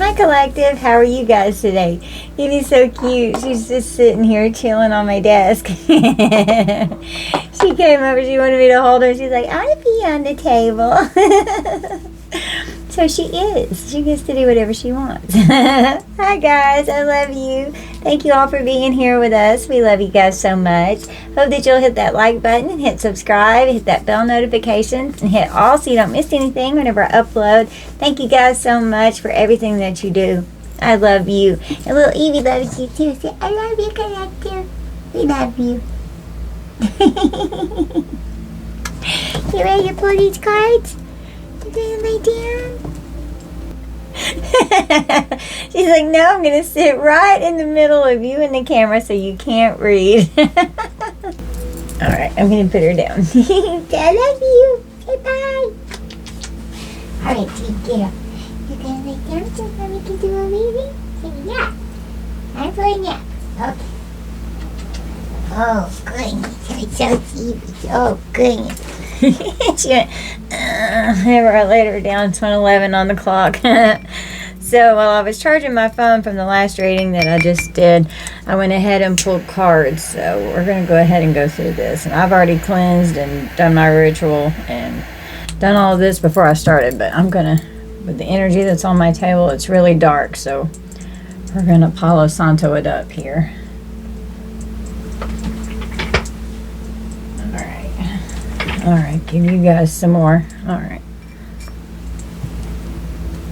Hi Collective, how are you guys today? Kitty's so cute. She's just sitting here chilling on my desk. She came over, she wanted me to hold her. She's like, I want to be on the table. So she is. She gets to do whatever she wants. Hi guys, I love you. Thank you all for being here with us. We love you guys so much. Hope that you'll hit that like button and hit subscribe, hit that bell notifications, and hit all so you don't miss anything whenever I upload. Thank you guys so much for everything that you do. I love you. And little Evie loves you too. Say, I love you, Collective. We love you. You ready to pull these cards? Lay down. She's like, no, I'm going to sit right in the middle of you and the camera so you can't read. Alright, I'm going to put her down. I love you. Say bye. Alright, sweet girl. You're going to lay down so mommy can do a reading? Say yeah. I'm for a nap. Okay. Oh, goodness. You're so sleepy. Oh, goodness. She went, I laid her down. It's 1:11 on the clock. So while I was charging my phone from the last reading that I just did, I went ahead and pulled cards. So we're going to go ahead and go through this. And I've already cleansed and done my ritual and done all of this before I started. But I'm going to, with the energy that's on my table, it's really dark. So we're going to Palo Santo it up here. Alright, give you guys some more. Alright.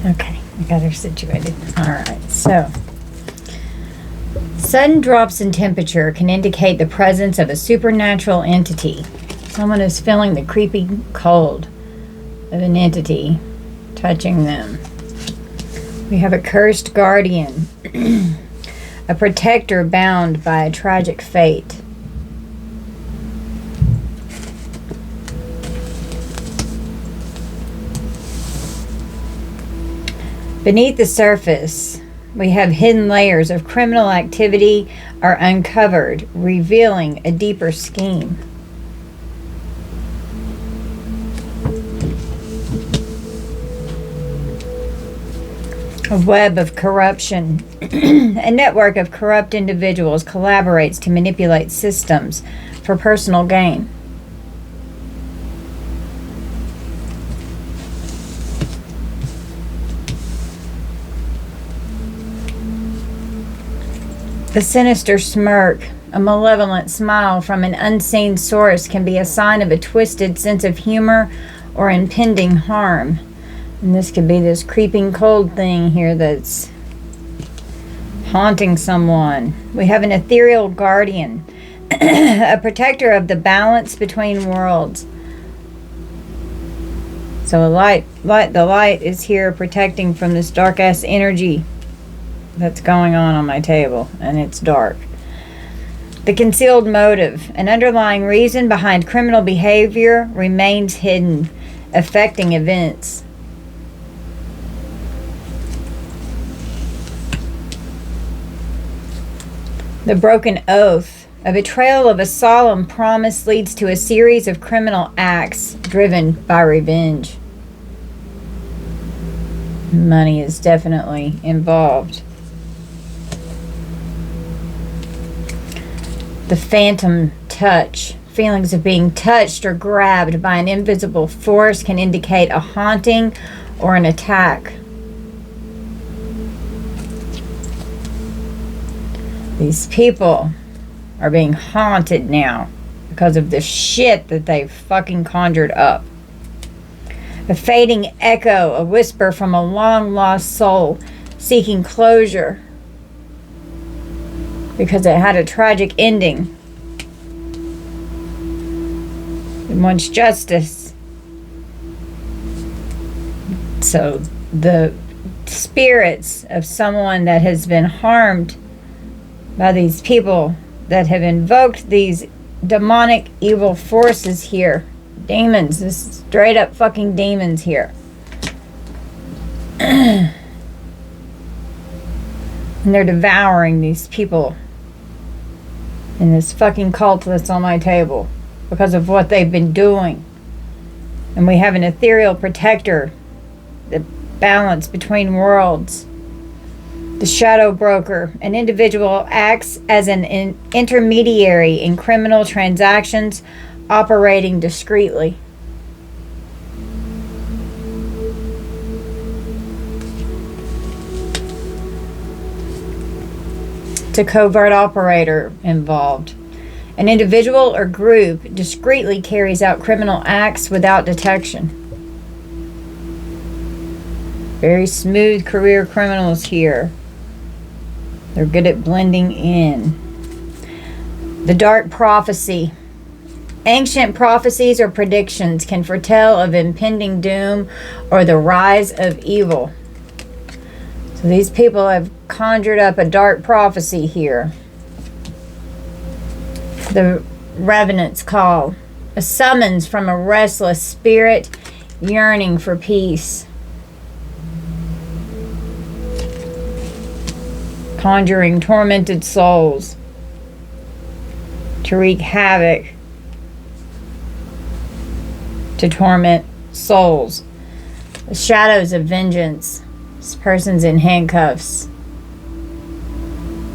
Okay, I got her situated. Alright, so. Sudden drops in temperature can indicate the presence of a supernatural entity. Someone is feeling the creepy cold of an entity touching them. We have a cursed guardian. A protector bound by a tragic fate. Beneath the surface, we have hidden layers of criminal activity are uncovered, revealing a deeper scheme. A web of corruption. A network of corrupt individuals collaborates to manipulate systems for personal gain. The sinister smirk, a malevolent smile from an unseen source, can be a sign of a twisted sense of humor or impending harm. And this could be this creeping cold thing here that's haunting someone. We have an ethereal guardian, a protector of the balance between worlds. So the light is here protecting from this dark-ass energy that's going on my table, and it's dark. The concealed motive, an underlying reason behind criminal behavior, remains hidden, affecting events. The broken oath, a betrayal of a solemn promise, leads to a series of criminal acts driven by revenge. Money is definitely involved. The phantom touch. Feelings of being touched or grabbed by an invisible force can indicate a haunting or an attack. These people are being haunted now because of the shit that they've fucking conjured up. A fading echo, a whisper from a long-lost soul seeking closure because it had a tragic ending. It wants justice. So the spirits of someone that has been harmed by these people that have invoked these demonic evil forces here. Demons, this straight up fucking demons here. And they're devouring these people in this fucking cult that's on my table because of what they've been doing. And we have an ethereal protector, the balance between worlds. The shadow broker. An individual acts as an intermediary in criminal transactions, operating discreetly. It's a covert operator involved. An individual or group discreetly carries out criminal acts without detection. Very smooth career criminals here. They're good at blending in. The dark prophecy. Ancient prophecies or predictions can foretell of impending doom or the rise of evil. So these people have conjured up a dark prophecy here. The Revenant's call. A summons from a restless spirit yearning for peace. Conjuring tormented souls to wreak havoc, to torment souls. The shadows of vengeance. This person's in handcuffs.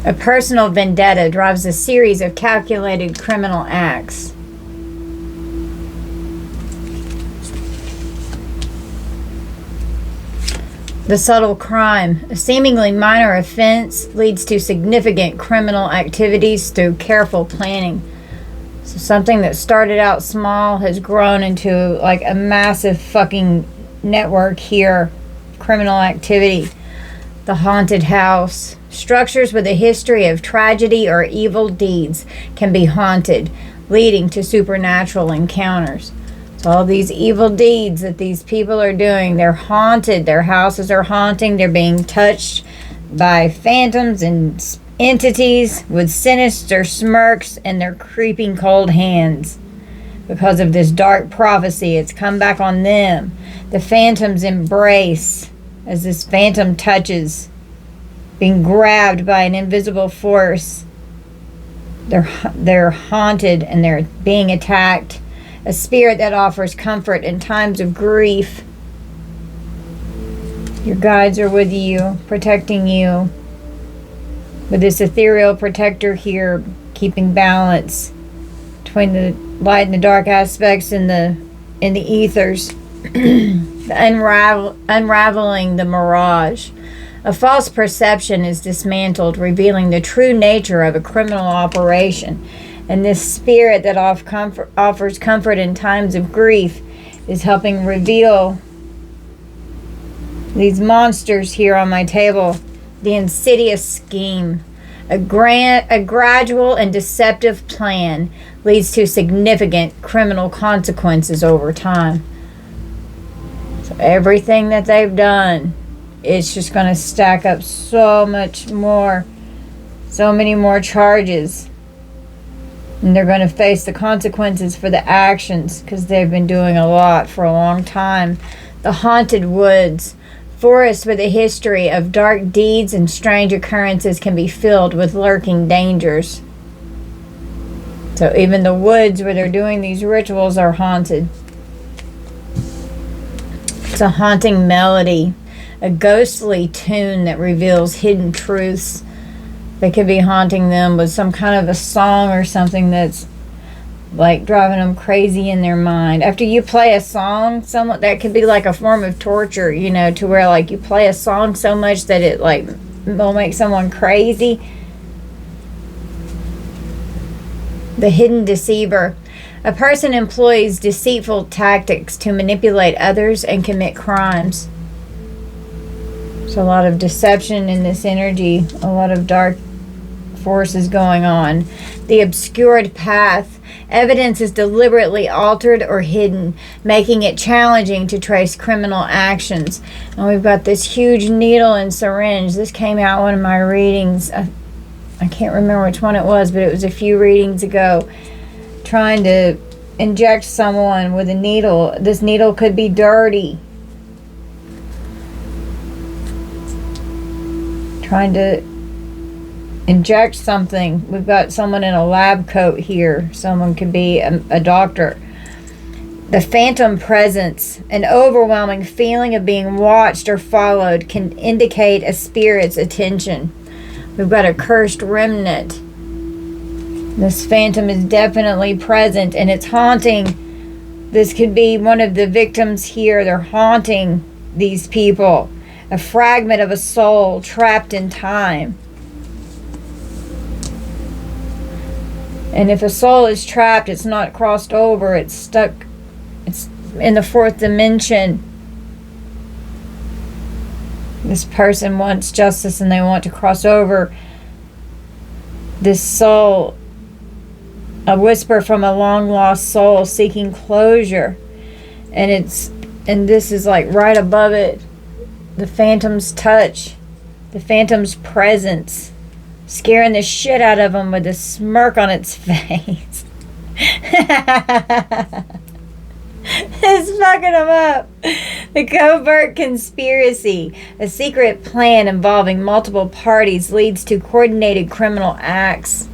A personal vendetta drives a series of calculated criminal acts. The subtle crime. A seemingly minor offense leads to significant criminal activities through careful planning. So something that started out small has grown into like a massive fucking network here. Criminal activity. The haunted house. Structures with a history of tragedy or evil deeds can be haunted, leading to supernatural encounters. So all these evil deeds that these people are doing, they're haunted. Their houses are haunting. They're being touched by phantoms and entities with sinister smirks and their creeping cold hands. Because of this dark prophecy, it's come back on them. The phantoms embrace as this phantom touches, being grabbed by an invisible force. They're haunted and they're being attacked. A spirit that offers comfort in times of grief. Your guides are with you, protecting you. With this ethereal protector here, keeping balance between the light and the dark aspects in the ethers. Unraveling the mirage. A false perception is dismantled, revealing the true nature of a criminal operation. And this spirit that offers comfort in times of grief is helping reveal these monsters here on my table. The insidious scheme. A gradual and deceptive plan leads to significant criminal consequences over time. So everything that they've done, it's just going to stack up so much more. So many more charges. And they're going to face the consequences for the actions because they've been doing a lot for a long time. The haunted woods. Forests with a history of dark deeds and strange occurrences can be filled with lurking dangers. So even the woods where they're doing these rituals are haunted. It's a haunting melody. A ghostly tune that reveals hidden truths. They could be haunting them with some kind of a song or something that's like driving them crazy in their mind. After you play a song, that could be like a form of torture, you know, to where like you play a song so much that it like will make someone crazy. The hidden deceiver. A person employs deceitful tactics to manipulate others and commit crimes. So a lot of deception in this energy, a lot of dark forces going on. The obscured path. Evidence is deliberately altered or hidden, making it challenging to trace criminal actions. And we've got this huge needle and syringe. This came out one of my readings. I can't remember which one it was, but it was a few readings ago. Trying to inject someone with a needle. This needle could be dirty. Trying to inject something. We've got someone in a lab coat here. Someone could be a doctor. The phantom presence, an overwhelming feeling of being watched or followed, can indicate a spirit's attention. We've got a cursed remnant. This phantom is definitely present and it's haunting. This could be one of the victims here. They're haunting these people. A fragment of a soul trapped in time. And if a soul is trapped, it's not crossed over, it's stuck. It's in the fourth dimension. This person wants justice and they want to cross over. This soul, a whisper from a long lost soul seeking closure. And this is like right above it. The phantom's touch. The phantom's presence. Scaring the shit out of them with a smirk on its face. It's fucking them up. The covert conspiracy, a secret plan involving multiple parties, leads to coordinated criminal acts.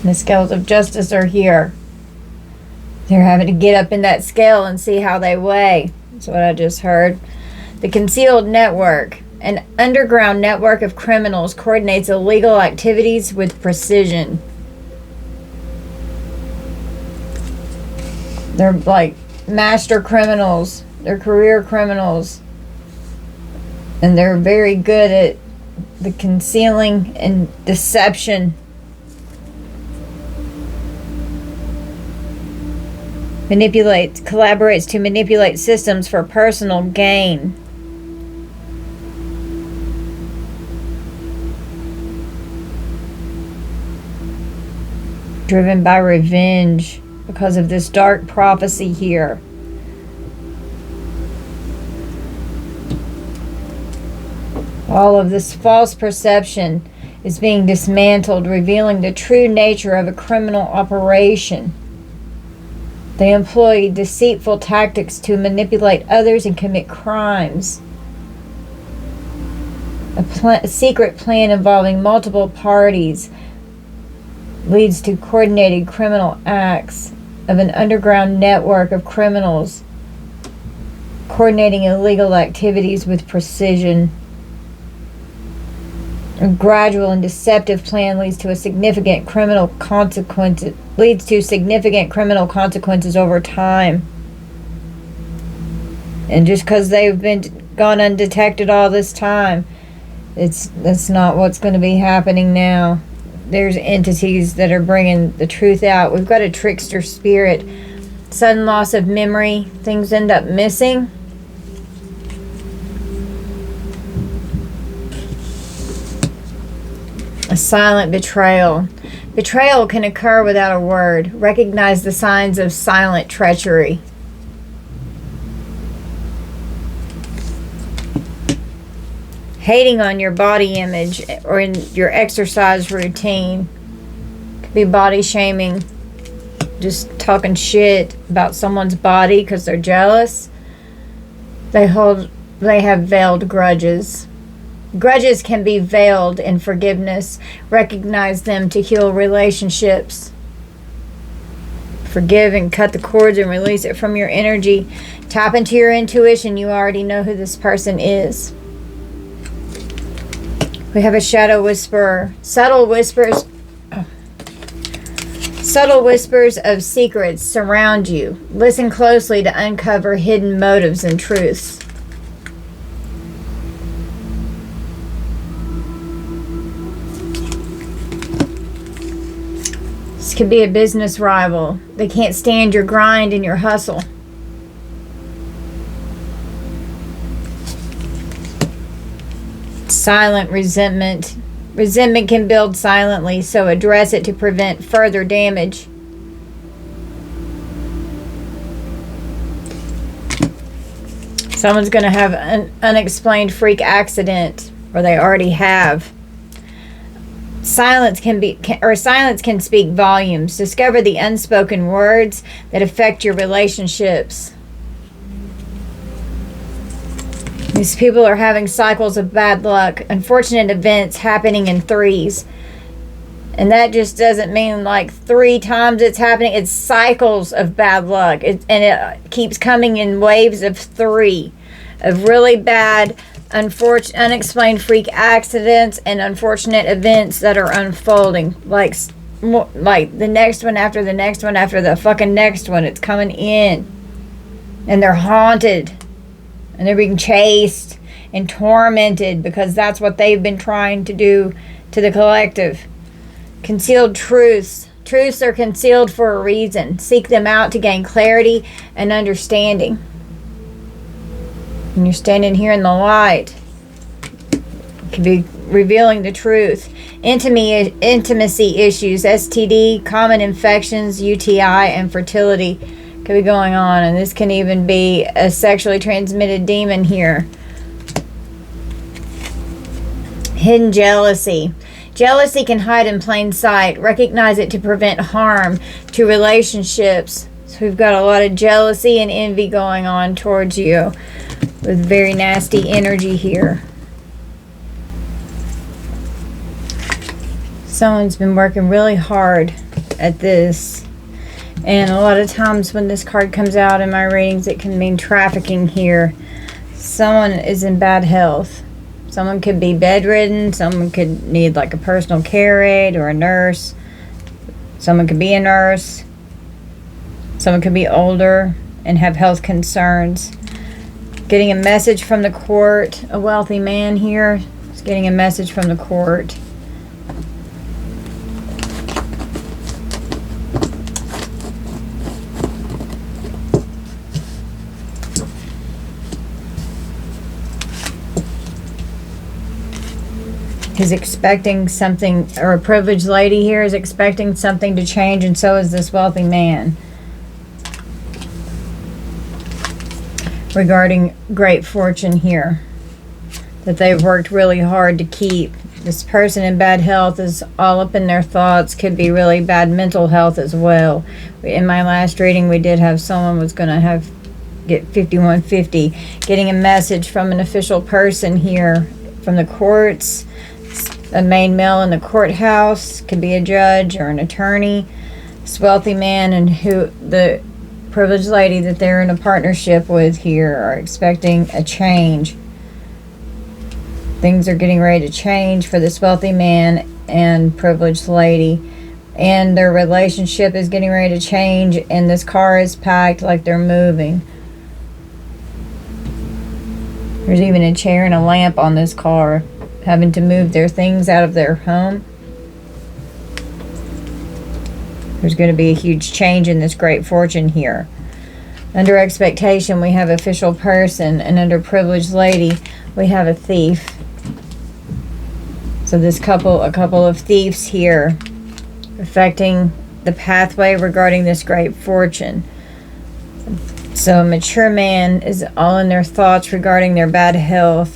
The scales of justice are here. They're having to get up in that scale and see how they weigh. That's what I just heard. The concealed network, an underground network of criminals, coordinates illegal activities with precision. They're like master criminals. They're career criminals. And they're very good at the concealing and deception. Collaborates to manipulate systems for personal gain. Driven by revenge. Because of this dark prophecy here. All of this false perception is being dismantled, revealing the true nature of a criminal operation. They employ deceitful tactics to manipulate others and commit crimes. A secret plan involving multiple parties leads to coordinated criminal acts of an underground network of criminals coordinating illegal activities with precision. A gradual and deceptive plan leads to significant criminal consequences over time. And just because they've gone undetected all this time, that's not what's going to be happening now. There's entities that are bringing the truth out. We've got a trickster spirit. Sudden loss of memory. Things end up missing. A silent betrayal. Betrayal can occur without a word. Recognize the signs of silent treachery. Hating on your body image or in your exercise routine. Could be body shaming. Just talking shit about someone's body because they're jealous. They have veiled grudges. Grudges can be veiled in forgiveness. Recognize them to heal relationships. Forgive and cut the cords and release it from your energy. Tap into your intuition. You already know who this person is. We have a shadow whisperer. Subtle whispers of secrets surround you. Listen closely to uncover hidden motives and truths. This could be a business rival. They can't stand your grind and your hustle. Silent resentment. Resentment can build silently, so address it to prevent further damage. Someone's going to have an unexplained freak accident, or they already have. Silence can speak volumes. Discover the unspoken words that affect your relationships. These people are having cycles of bad luck, unfortunate events happening in threes. And that just doesn't mean like 3 times it's happening. It's cycles of bad luck. And it keeps coming in waves of 3 of really bad, unexplained freak accidents and unfortunate events that are unfolding. Like the next one after the next one after the fucking next one. It's coming in. And they're haunted. And they're being chased and tormented because that's what they've been trying to do to the collective. Concealed truths. Truths are concealed for a reason. Seek them out to gain clarity and understanding. And you're standing here in the light. It could be revealing the truth. Intimacy issues, STD, common infections, UTI, and fertility could be going on. And this can even be a sexually transmitted demon here. Hidden jealousy. Jealousy can hide in plain sight. Recognize it to prevent harm to relationships. So we've got a lot of jealousy and envy going on towards you with very nasty energy here. Someone's been working really hard at this. And a lot of times when this card comes out in my readings, it can mean trafficking here. Someone is in bad health. Someone could be bedridden. Someone could need like a personal care aide or a nurse. Someone could be a nurse. Someone could be older and have health concerns. Getting a message from the court. A wealthy man here is getting a message from the court. Is expecting something, or a privileged lady here is expecting something to change, and so is this wealthy man. Regarding great fortune here that they've worked really hard to keep. This person in bad health is all up in their thoughts, could be really bad mental health as well. In my last reading, we did have someone was going to get 5150, getting a message from an official person here from the courts. A main male in the courthouse, could be a judge or an attorney. This wealthy man and who the privileged lady that they're in a partnership with here are expecting a change. Things are getting ready to change for this wealthy man and privileged lady. And their relationship is getting ready to change, and this car is packed like they're moving. There's even a chair and a lamp on this car, having to move their things out of their home. There's going to be a huge change in this great fortune here. Under expectation, we have official person, and under privileged lady, we have a thief. So a couple of thieves here affecting the pathway regarding this great fortune. So a mature man is all in their thoughts regarding their bad health.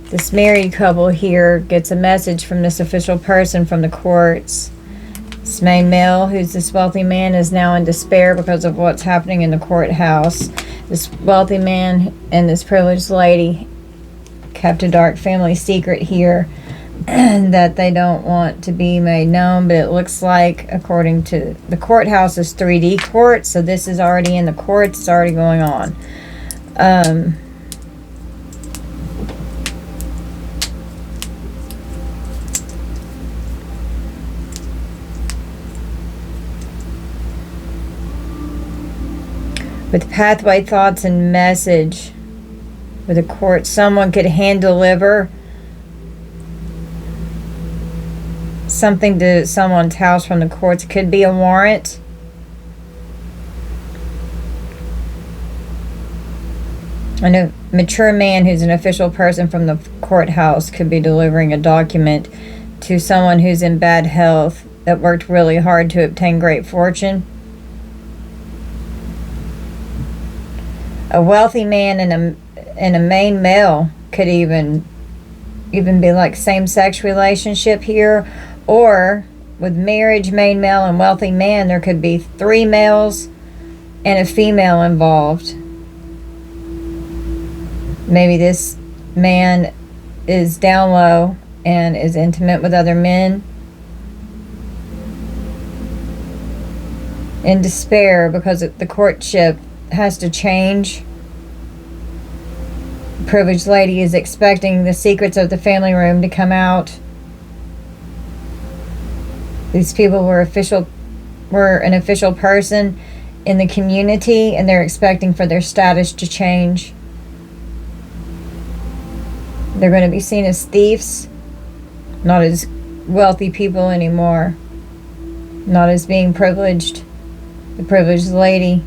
This married couple here gets a message from this official person from the courts. This main male, who's this wealthy man, is now in despair because of what's happening in the courthouse. This wealthy man and this privileged lady kept a dark family secret here that they don't want to be made known, but it looks like, according to the courthouse, is 3D court, so this is already in the courts, it's already going on. With pathway thoughts and message with a court, someone could hand deliver something to someone's house from the courts. It could be a warrant. And a mature man who's an official person from the courthouse could be delivering a document to someone who's in bad health that worked really hard to obtain great fortune. A wealthy man and a main male could even be like same-sex relationship here, or with marriage, main male and wealthy man, there could be 3 males and a female involved. Maybe this man is down low and is intimate with other men. in despair because the courtship has to change. Privileged lady is expecting the secrets of the family room to come out. These people were an official person in the community, and they're expecting for their status to change. They're going to be seen as thieves, not as wealthy people anymore, not as being privileged. The privileged lady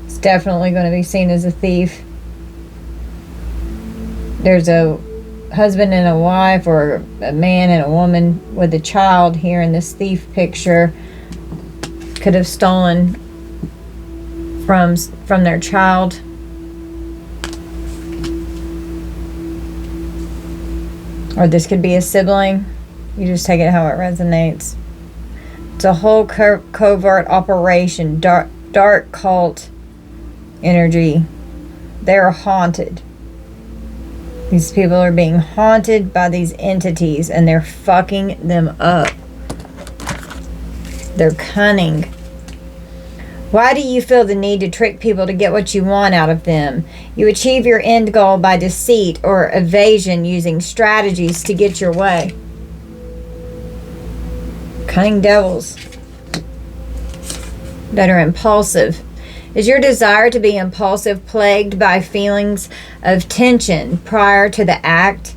is definitely going to be seen as a thief. There's a husband and a wife, or a man and a woman with a child here in this thief picture. Could have stolen from their child. Or this could be a sibling. You just take it how it resonates. It's a whole covert operation, dark cult energy. They're haunted. These people are being haunted by these entities, and they're fucking them up. They're cunning. Why do you feel the need to trick people to get what you want out of them? You achieve your end goal by deceit or evasion, using strategies to get your way. Cunning devils that are impulsive. Is your desire to be impulsive plagued by feelings of tension prior to the act?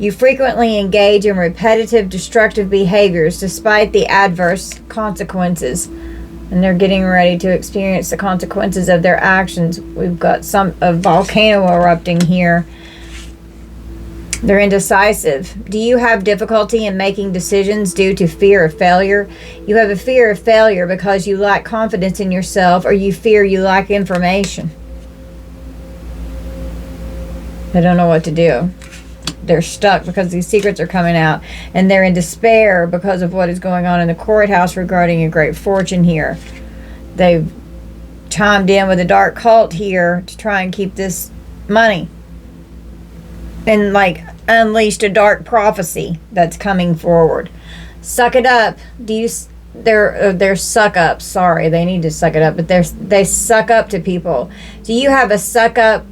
You frequently engage in repetitive destructive behaviors despite the adverse consequences. And they're getting ready to experience the consequences of their actions. We've got a volcano erupting here. They're indecisive. Do you have difficulty in making decisions due to fear of failure? You have a fear of failure because you lack confidence in yourself, or you fear you lack information. They don't know what to do. They're stuck because these secrets are coming out, and they're in despair because of what is going on in the courthouse regarding a great fortune here. They've chimed in with a dark cult here to try and keep this money, and like unleashed a dark prophecy that's coming forward. Suck it up. They're suck ups. Sorry, they need to suck it up, but they suck up to people. Do you have a suck up?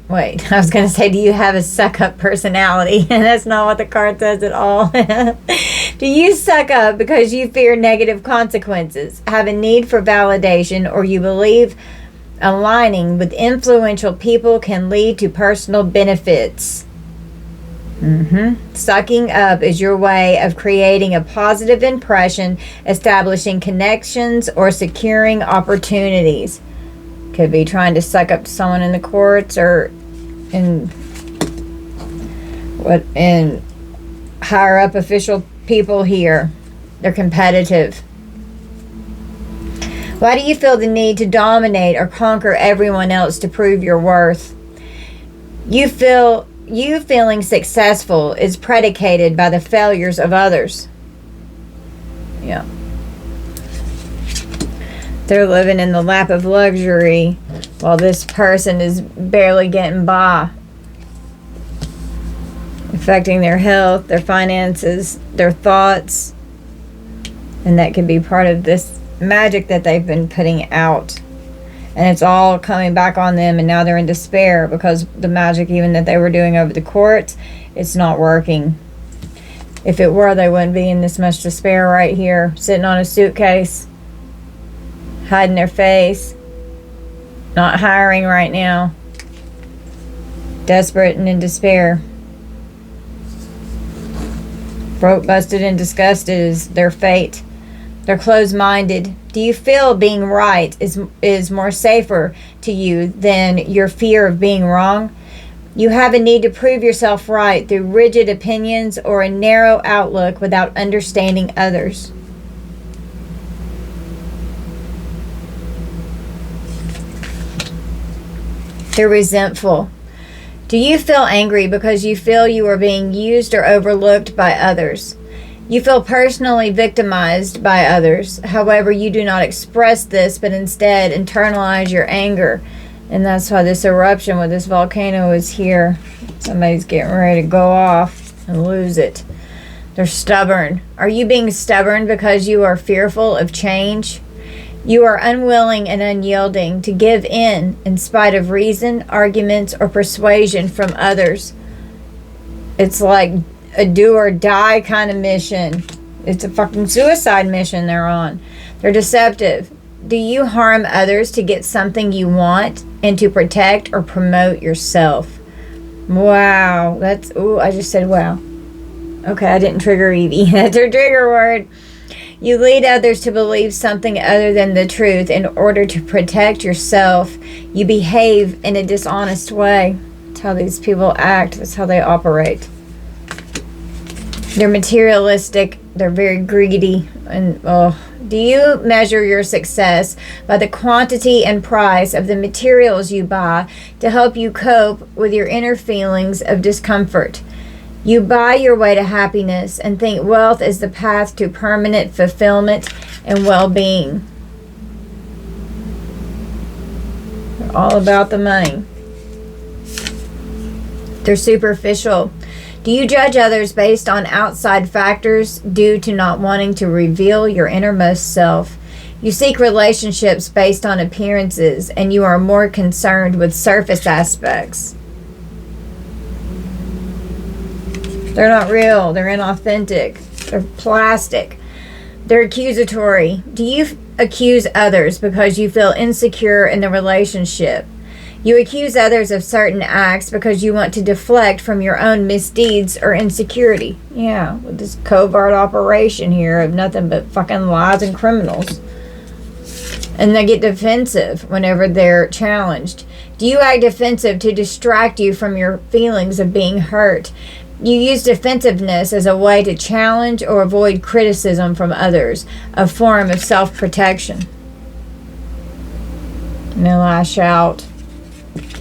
Wait, I was going to say, do you have a suck-up personality? And that's not what the card says at all. Do you suck up because you fear negative consequences, have a need for validation, or you believe aligning with influential people can lead to personal benefits? Sucking up is your way of creating a positive impression, establishing connections, or securing opportunities. Could be trying to suck up to someone in the courts, or in higher up official people here. They're competitive. Why do you feel the need to dominate or conquer everyone else to prove your worth? You feeling successful is predicated by the failures of others. Yeah. They're living in the lap of luxury while this person is barely getting by. Affecting their health, their finances, their thoughts. And that could be part of this magic that they've been putting out. And it's all coming back on them, and now they're in despair because the magic even that they were doing over the courts, it's not working. If it were, they wouldn't be in this much despair right here, sitting on a suitcase, hiding their face, not hiring right now, desperate and in despair. Broke, busted, and disgusted is their fate. They're closed-minded. Do you feel being right is more safer to you than your fear of being wrong? You have a need to prove yourself right through rigid opinions or a narrow outlook without understanding others. They're resentful. Do you feel angry because you feel you are being used or overlooked by others? You feel personally victimized by others. However, you do not express this, but instead internalize your anger. And that's why this eruption with this volcano is here. Somebody's getting ready to go off and lose it. They're stubborn. Are you being stubborn because you are fearful of change? You are unwilling and unyielding to give in spite of reason, arguments, or persuasion from others. It's like a do or die kind of mission. It's a fucking suicide mission they're on. They're deceptive. Do you harm others to get something you want and to protect or promote yourself? Wow. That's, ooh, I just said wow. Okay, I didn't trigger Evie. That's her trigger word. You lead others to believe something other than the truth in order to protect yourself. You behave in a dishonest way. That's how these people act. That's how they operate. They're materialistic. They're very greedy. And do you measure your success by the quantity and price of the materials you buy to help you cope with your inner feelings of discomfort? You buy your way to happiness and think wealth is the path to permanent fulfillment and well-being. They're all about the money. They're superficial. Do you judge others based on outside factors due to not wanting to reveal your innermost self? You seek relationships based on appearances, and you are more concerned with surface aspects. They're not real. They're inauthentic. They're plastic. They're accusatory. Do you accuse others because you feel insecure in the relationship? You accuse others of certain acts because you want to deflect from your own misdeeds or insecurity. Yeah, with this covert operation here of nothing but fucking lies and criminals. And they get defensive whenever they're challenged. Do you act defensive to distract you from your feelings of being hurt? You use defensiveness as a way to challenge or avoid criticism from others, a form of self-protection. And they lash out.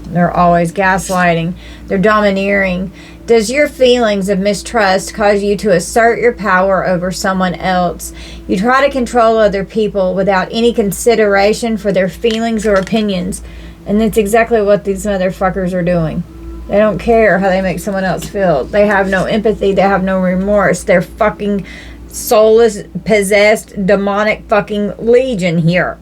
They're always gaslighting. They're domineering. Does your feelings of mistrust cause you to assert your power over someone else? You try to control other people without any consideration for their feelings or opinions. And that's exactly what these motherfuckers are doing. They don't care how they make someone else feel. They have no empathy. They have no remorse. They're fucking soulless, possessed, demonic fucking legion here.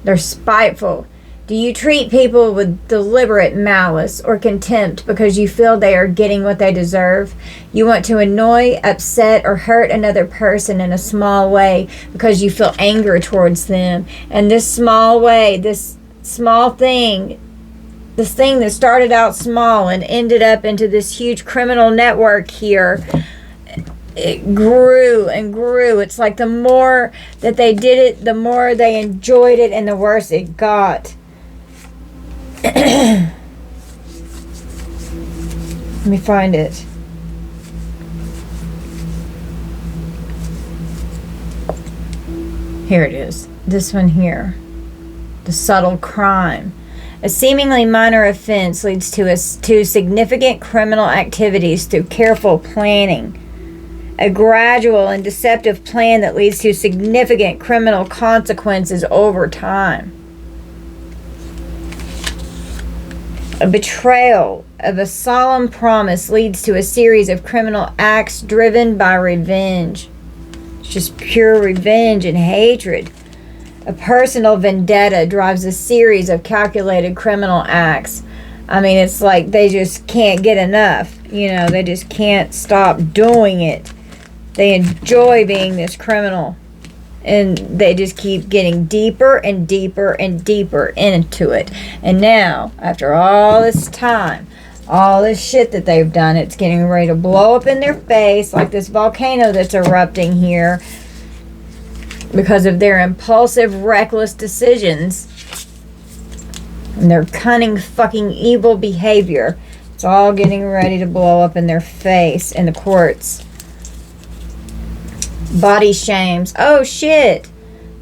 They're spiteful. Do you treat people with deliberate malice or contempt because you feel they are getting what they deserve? You want to annoy, upset, or hurt another person in a small way because you feel anger towards them. And this small way, this small thing, this thing that started out small and ended up into this huge criminal network here, it grew and grew. It's like the more that they did it, the more they enjoyed it and the worse it got. Let me find it. Here it is. This one here. The subtle crime. A seemingly minor offense leads to significant criminal activities through careful planning. A gradual and deceptive plan that leads to significant criminal consequences over time. A betrayal of a solemn promise leads to a series of criminal acts driven by revenge. It's just pure revenge and hatred. A personal vendetta drives a series of calculated criminal acts. I mean, it's like they just can't get enough. You know, they just can't stop doing it. They enjoy being this criminal. And they just keep getting deeper and deeper and deeper into it. And now, after all this time, all this shit that they've done, it's getting ready to blow up in their face like this volcano that's erupting here. Because of their impulsive, reckless decisions and their cunning, fucking evil behavior. It's all getting ready to blow up in their face in the courts. Body shames. Oh, shit.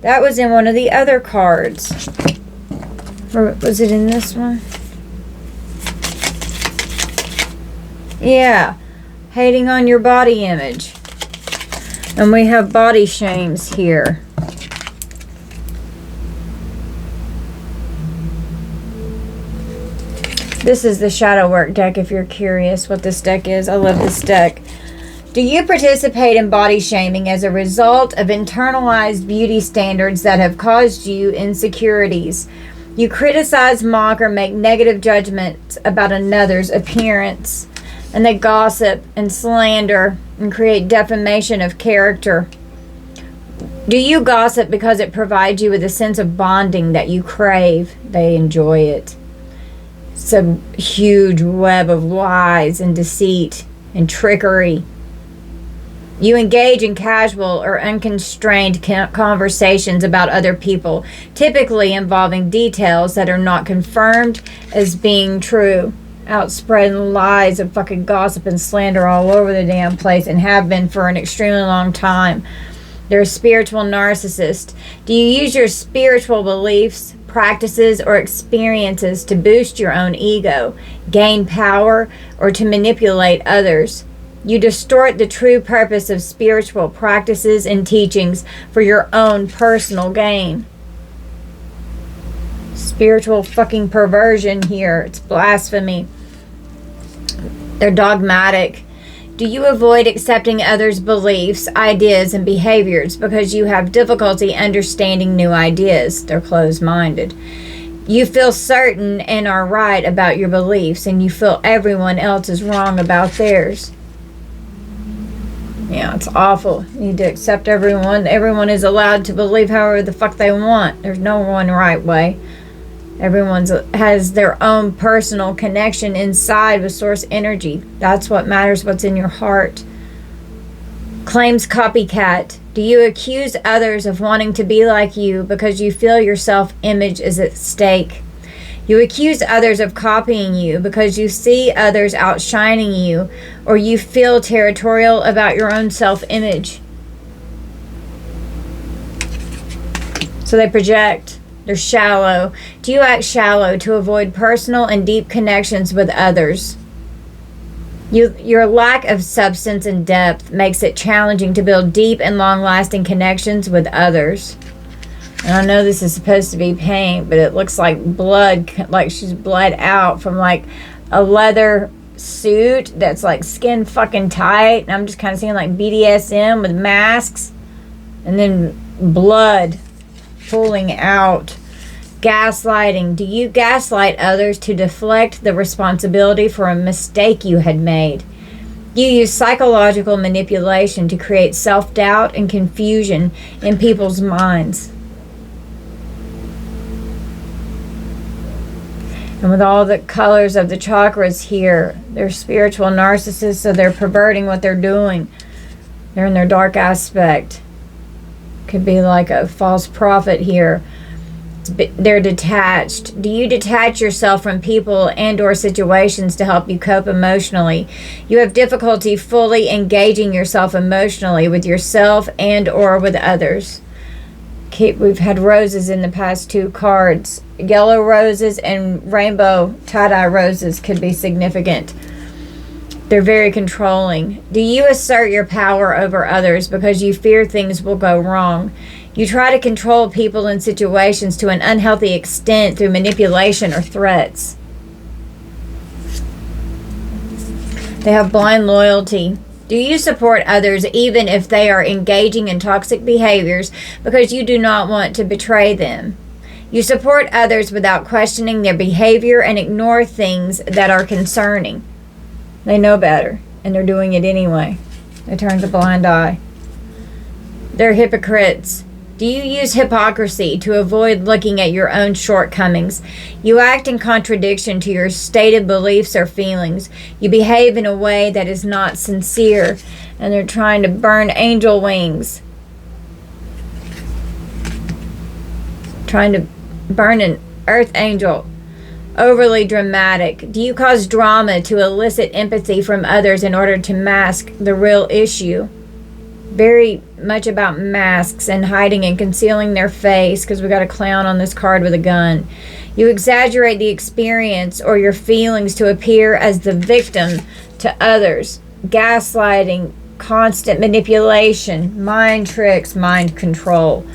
That was in one of the other cards. Or was it in this one? Yeah. Hating on your body image. And we have body shames here. This is the shadow work deck if you're curious what this deck is. I love this deck. Do you participate in body shaming as a result of internalized beauty standards that have caused you insecurities? You criticize, mock, or make negative judgments about another's appearance, and they gossip and slander and create defamation of character. Do you gossip because it provides you with a sense of bonding that you crave? They enjoy it. It's a huge web of lies and deceit and trickery. You engage in casual or unconstrained conversations about other people, typically involving details that are not confirmed as being true. Out spreading lies of fucking gossip and slander all over the damn place, and have been for an extremely long time. They're a spiritual narcissist. Do you use your spiritual beliefs, practices, or experiences to boost your own ego, gain power, or to manipulate others? You distort the true purpose of spiritual practices and teachings for your own personal gain. Spiritual fucking perversion here. It's blasphemy. They're dogmatic. Do you avoid accepting others' beliefs, ideas, and behaviors because you have difficulty understanding new ideas? They're closed-minded. You feel certain and are right about your beliefs, and you feel everyone else is wrong about theirs. Yeah, it's awful. You need to accept everyone. Everyone is allowed to believe however the fuck they want. There's no one right way. Everyone has their own personal connection inside with source energy. That's what matters, what's in your heart. Claims copycat. Do you accuse others of wanting to be like you because you feel your self-image is at stake? You accuse others of copying you because you see others outshining you, or you feel territorial about your own self-image. So they project. They're shallow. Do you act shallow to avoid personal and deep connections with others? Your lack of substance and depth makes it challenging to build deep and long-lasting connections with others. And I know this is supposed to be paint, but it looks like blood, like she's bled out from like a leather suit that's like skin fucking tight. And I'm just kind of seeing like BDSM with masks and then blood pulling out. Gaslighting. Do you gaslight others to deflect the responsibility for a mistake you had made? You use psychological manipulation to create self-doubt and confusion in people's minds. And with all the colors of the chakras here, they're spiritual narcissists, so they're perverting what they're doing. They're in their dark aspect. Could be like a false prophet here. They're detached. Do you detach yourself from people and or situations to help you cope emotionally? You have difficulty fully engaging yourself emotionally with yourself and or with others. We've had roses in the past two cards. Yellow roses and rainbow tie-dye roses could be significant. They're very controlling. Do you assert your power over others because you fear things will go wrong? You try to control people and situations to an unhealthy extent through manipulation or threats. They have blind loyalty. Do you support others even if they are engaging in toxic behaviors because you do not want to betray them? You support others without questioning their behavior and ignore things that are concerning. They know better, and they're doing it anyway. They turn a blind eye. They're hypocrites. Do you use hypocrisy to avoid looking at your own shortcomings? You act in contradiction to your stated beliefs or feelings. You behave in a way that is not sincere, and they're trying to burn angel wings. Trying to burn an earth angel. Overly dramatic. Do you cause drama to elicit empathy from others in order to mask the real issue? Very much about masks and hiding and concealing their face, because we got a clown on this card with a gun. You exaggerate the experience or your feelings to appear as the victim to others. Gaslighting, constant manipulation, mind tricks, mind control.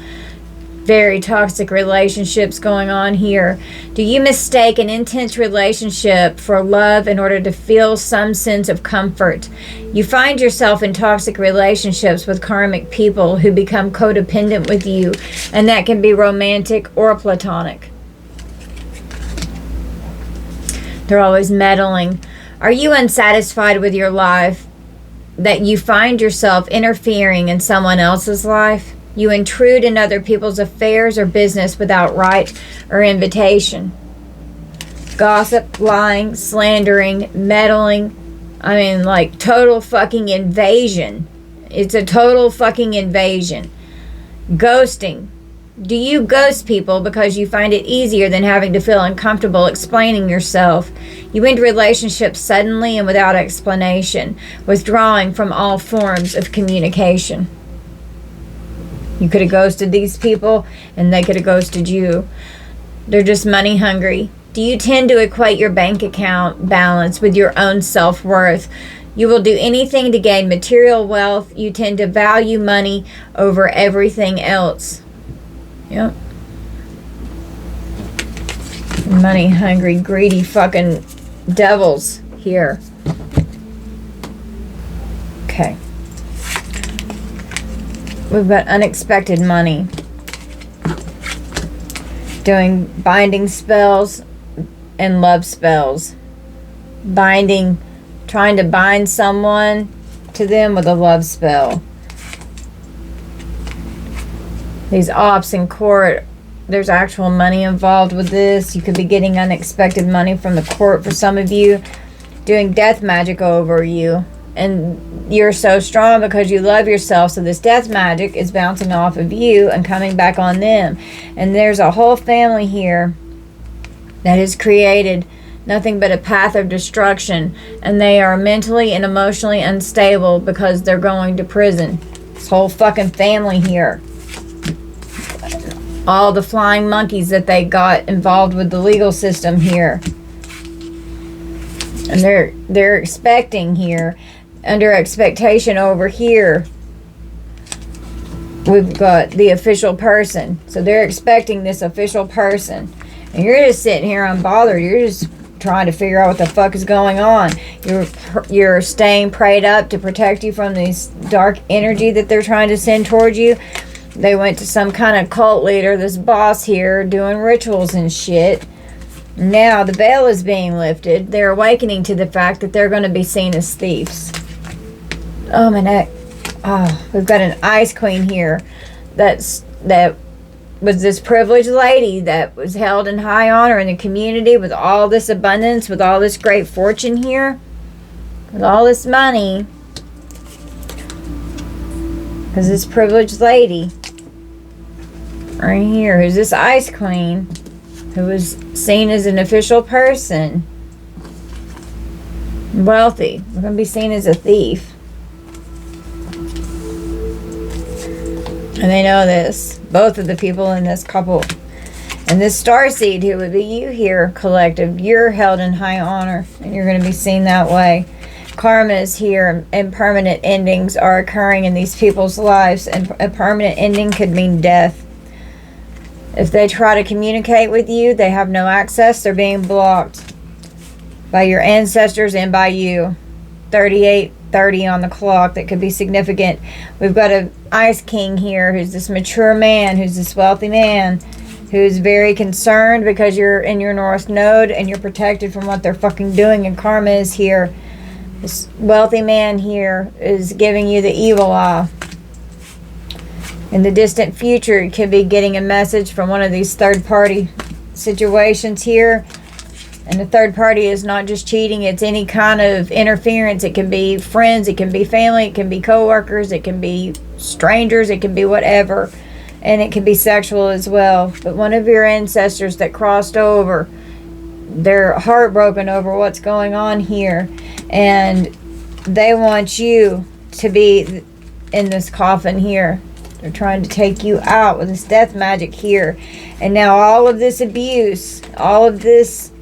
Very toxic relationships going on here. Do you mistake an intense relationship for love in order to feel some sense of comfort? You find yourself in toxic relationships with karmic people who become codependent with you, and that can be romantic or platonic. They're always meddling. Are you unsatisfied with your life that you find yourself interfering in someone else's life? You intrude in other people's affairs or business without right or invitation. Gossip, lying, slandering, meddling. I mean, like total fucking invasion. It's a total fucking invasion. Ghosting. Do you ghost people because you find it easier than having to feel uncomfortable explaining yourself? You end relationships suddenly and without explanation, withdrawing from all forms of communication. You could have ghosted these people, and they could have ghosted you. They're just money hungry. Do you tend to equate your bank account balance with your own self-worth? You will do anything to gain material wealth. You tend to value money over everything else. Yep. Money hungry, greedy fucking devils here. Okay. We've got unexpected money. Doing binding spells and love spells. Binding, trying to bind someone to them with a love spell. These ops in court, there's actual money involved with this. You could be getting unexpected money from the court for some of you. Doing death magic over you. And you're so strong because you love yourself, so this death magic is bouncing off of you and coming back on them. And there's a whole family here that has created nothing but a path of destruction, and they are mentally and emotionally unstable because they're going to prison. This whole fucking family here. All the flying monkeys that they got involved with the legal system here. And they're expecting here. Under expectation over here, we've got the official person. So they're expecting this official person. And you're just sitting here unbothered. You're just trying to figure out what the fuck is going on. You're staying prayed up to protect you from this dark energy that they're trying to send towards you. They went to some kind of cult leader, this boss here, doing rituals and shit. Now the veil is being lifted. They're awakening to the fact that they're going to be seen as thieves. Oh, my neck. Oh, we've got an ice queen here that was this privileged lady that was held in high honor in the community with all this abundance, with all this great fortune here, with all this money. Because this privileged lady right here, who's this ice queen, who was seen as an official person, wealthy, we're going to be seen as a thief. And they know this. Both of the people in this couple. And this starseed, who would be you here, collective, you're held in high honor. And you're going to be seen that way. Karma is here, and permanent endings are occurring in these people's lives. And a permanent ending could mean death. If they try to communicate with you, they have no access. They're being blocked by your ancestors and by you. 38:30 on the clock. That could be significant. We've got an ice king here who's this mature man, who's this wealthy man, who's very concerned because you're in your north node and you're protected from what they're fucking doing, and karma is here. This wealthy man here is giving you the evil eye. In the distant future, you could be getting a message from one of these third-party situations here. And the third party is not just cheating, it's any kind of interference. It can be friends, it can be family, it can be co-workers, it can be strangers, it can be whatever. And it can be sexual as well. But one of your ancestors that crossed over, they're heartbroken over what's going on here. And they want you to be in this coffin here. They're trying to take you out with this death magic here. And now all of this abuse, all of this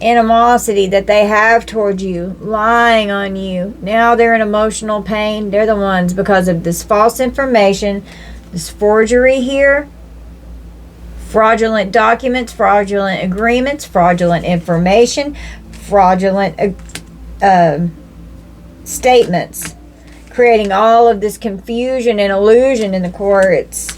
animosity that they have towards you, lying on you, now they're in emotional pain. They're the ones, because of this false information, this forgery here, fraudulent documents, fraudulent agreements, fraudulent information, fraudulent statements, creating all of this confusion and illusion in the courts.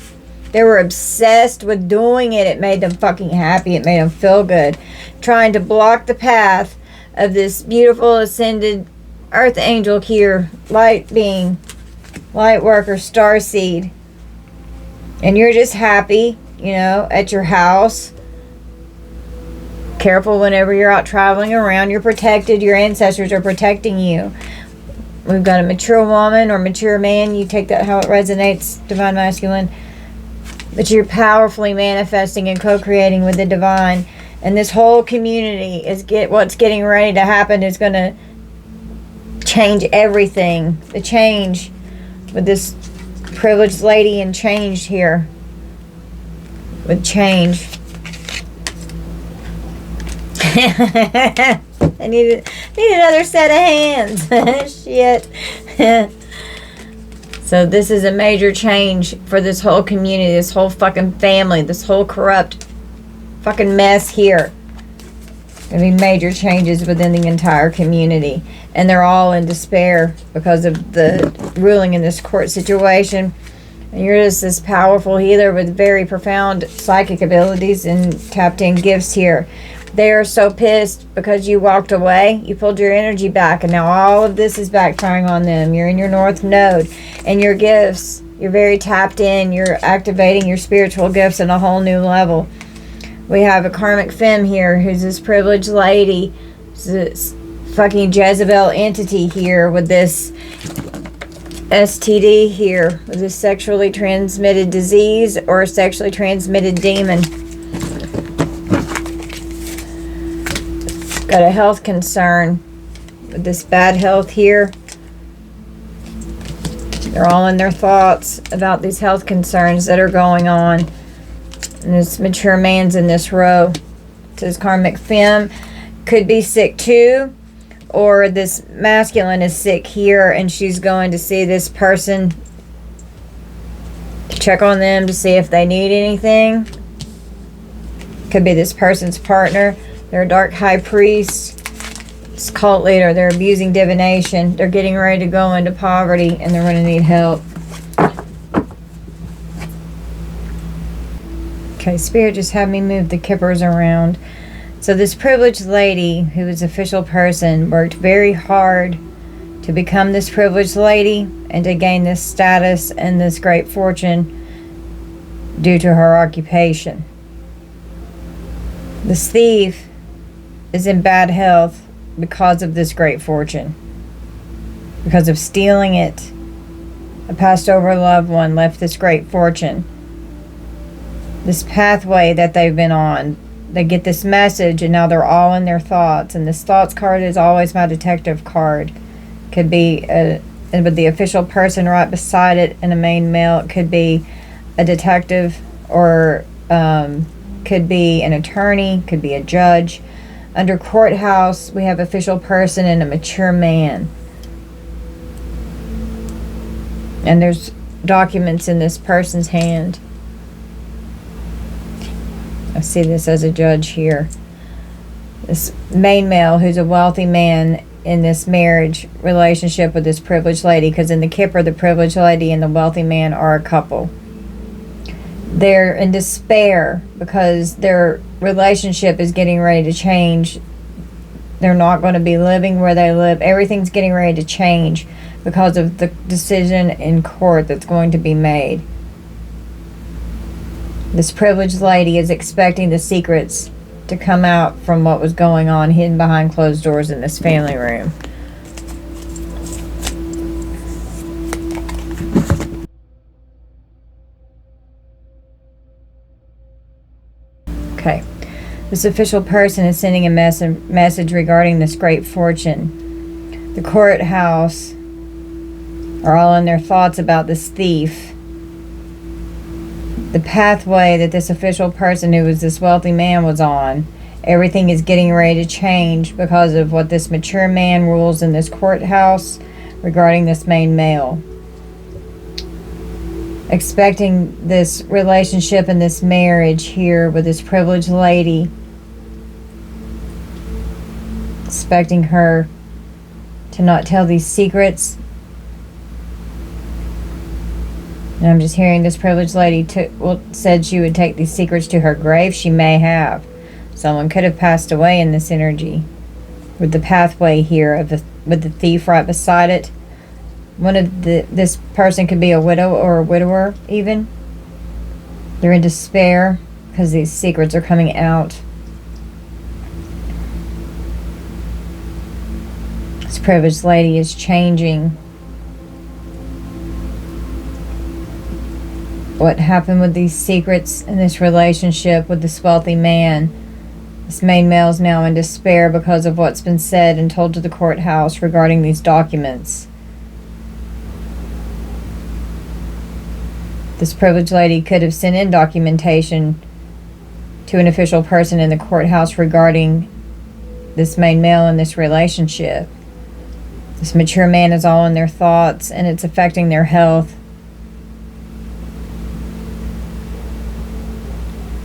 They were obsessed with doing it. It made them fucking happy. It made them feel good. Trying to block the path of this beautiful ascended earth angel here, light being, light worker, starseed. And you're just happy, you know, at your house. Careful whenever you're out traveling around. You're protected. Your ancestors are protecting you. We've got a mature woman or mature man. You take that how it resonates, divine masculine. But you're powerfully manifesting and co-creating with the divine. And this whole community is what's getting ready to happen is going to change everything. The change with this privileged lady and changed here. With change. I need another set of hands. Shit. So this is a major change for this whole community, this whole fucking family, this whole corrupt fucking mess here. There'll be major changes within the entire community. And they're all in despair because of the ruling in this court situation. And you're just this powerful healer with very profound psychic abilities and tapped in gifts here. They are so pissed because you walked away. You pulled your energy back, and now all of this is backfiring on them. You're in your north node, and your gifts, you're very tapped in. You're activating your spiritual gifts on a whole new level. We have a karmic femme here who's this privileged lady, this fucking Jezebel entity here with this STD here, with this sexually transmitted disease or a sexually transmitted demon. Got a health concern with this bad health here. They're all in their thoughts about these health concerns that are going on. And this mature man's in this row. It says karmic femme could be sick too, or this masculine is sick here and she's going to see this person to check on them to see if they need anything. Could be this person's partner. They're a dark high priest. It's cult leader. They're abusing divination. They're getting ready to go into poverty and they're going to need help. Okay, Spirit just had me move the kippers around. So this privileged lady, who is official person, worked very hard to become this privileged lady and to gain this status and this great fortune due to her occupation. This thief is in bad health because of this great fortune. Because of stealing it. A passed over loved one left this great fortune. This pathway that they've been on. They get this message and now they're all in their thoughts. And this thoughts card is always my detective card. Could be with the official person right beside it in a main male. It could be a detective or could be an attorney. Could be a judge. Under courthouse, we have official person and a mature man. And there's documents in this person's hand. I see this as a judge here. This main male who's a wealthy man in this marriage relationship with this privileged lady, because in the Kipper, the privileged lady and the wealthy man are a couple. They're in despair because their relationship is getting ready to change. They're not going to be living where they live. Everything's getting ready to change because of the decision in court that's going to be made. This privileged lady is expecting the secrets to come out from what was going on hidden behind closed doors in this family room. Okay. This official person is sending a message regarding this great fortune. The courthouse are all in their thoughts about this thief. The pathway that this official person who was this wealthy man was on, everything is getting ready to change because of what this mature man rules in this courthouse regarding this main male. expecting this relationship and this marriage here with this privileged lady. Expecting her to not tell these secrets. And I'm just hearing this privileged lady said she would take these secrets to her grave. She may have. Someone could have passed away in this energy. With the pathway here with the thief right beside it. This person could be a widow or a widower even. They're in despair because these secrets are coming out. This privileged lady is changing. What happened with these secrets in this relationship with this wealthy man? This main male is now in despair because of what's been said and told to the courthouse regarding these documents. This privileged lady could have sent in documentation to an official person in the courthouse regarding this main male in this relationship. This mature man is all in their thoughts, and it's affecting their health.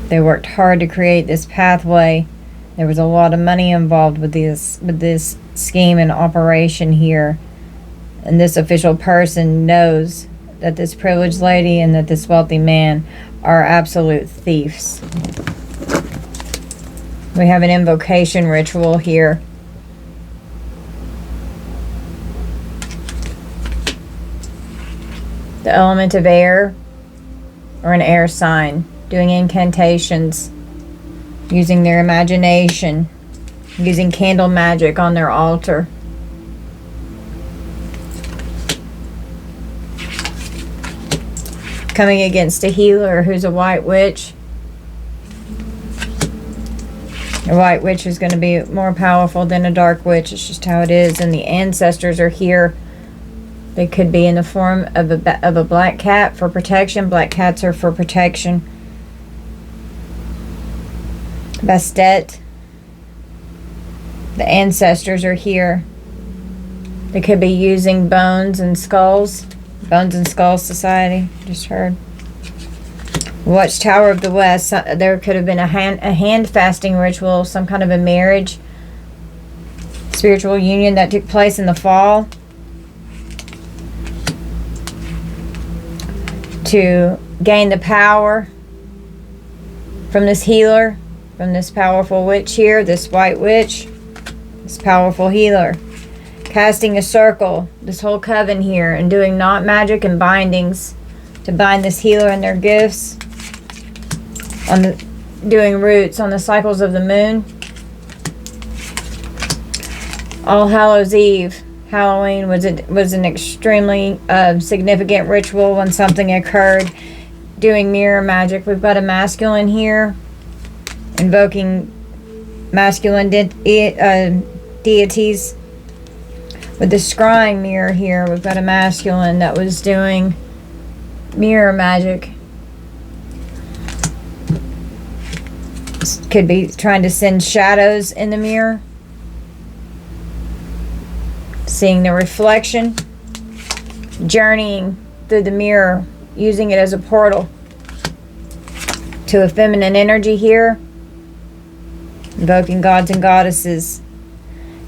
They worked hard to create this pathway. There was a lot of money involved with this scheme and operation here. And this official person knows that this privileged lady and that this wealthy man are absolute thieves. We have an invocation ritual here. The element of air, or an air sign, doing incantations, using their imagination, using candle magic on their altar. Coming against a healer who's a white witch. A white witch is going to be more powerful than a dark witch. It's just how it is. And the ancestors are here. They could be in the form of a black cat for protection. Black cats are for protection. Bastet. The ancestors are here. They could be using bones and skulls. Bones and Skulls Society. Just heard. Watchtower of the West. There could have been a hand fasting ritual. Some kind of a marriage. Spiritual union that took place in the fall. To gain the power from this healer. From this powerful witch here, this white witch, this powerful healer. Casting a circle, this whole coven here, and doing knot magic and bindings to bind this healer and their gifts. Doing roots on the cycles of the moon. All Hallows Eve, Halloween was an extremely significant ritual when something occurred. Doing mirror magic. We've got a masculine here. Invoking masculine deities. With the scrying mirror here, we've got a masculine that was doing mirror magic. Could be trying to send shadows in the mirror. Seeing the reflection. Journeying through the mirror, using it as a portal to a feminine energy here. Invoking gods and goddesses.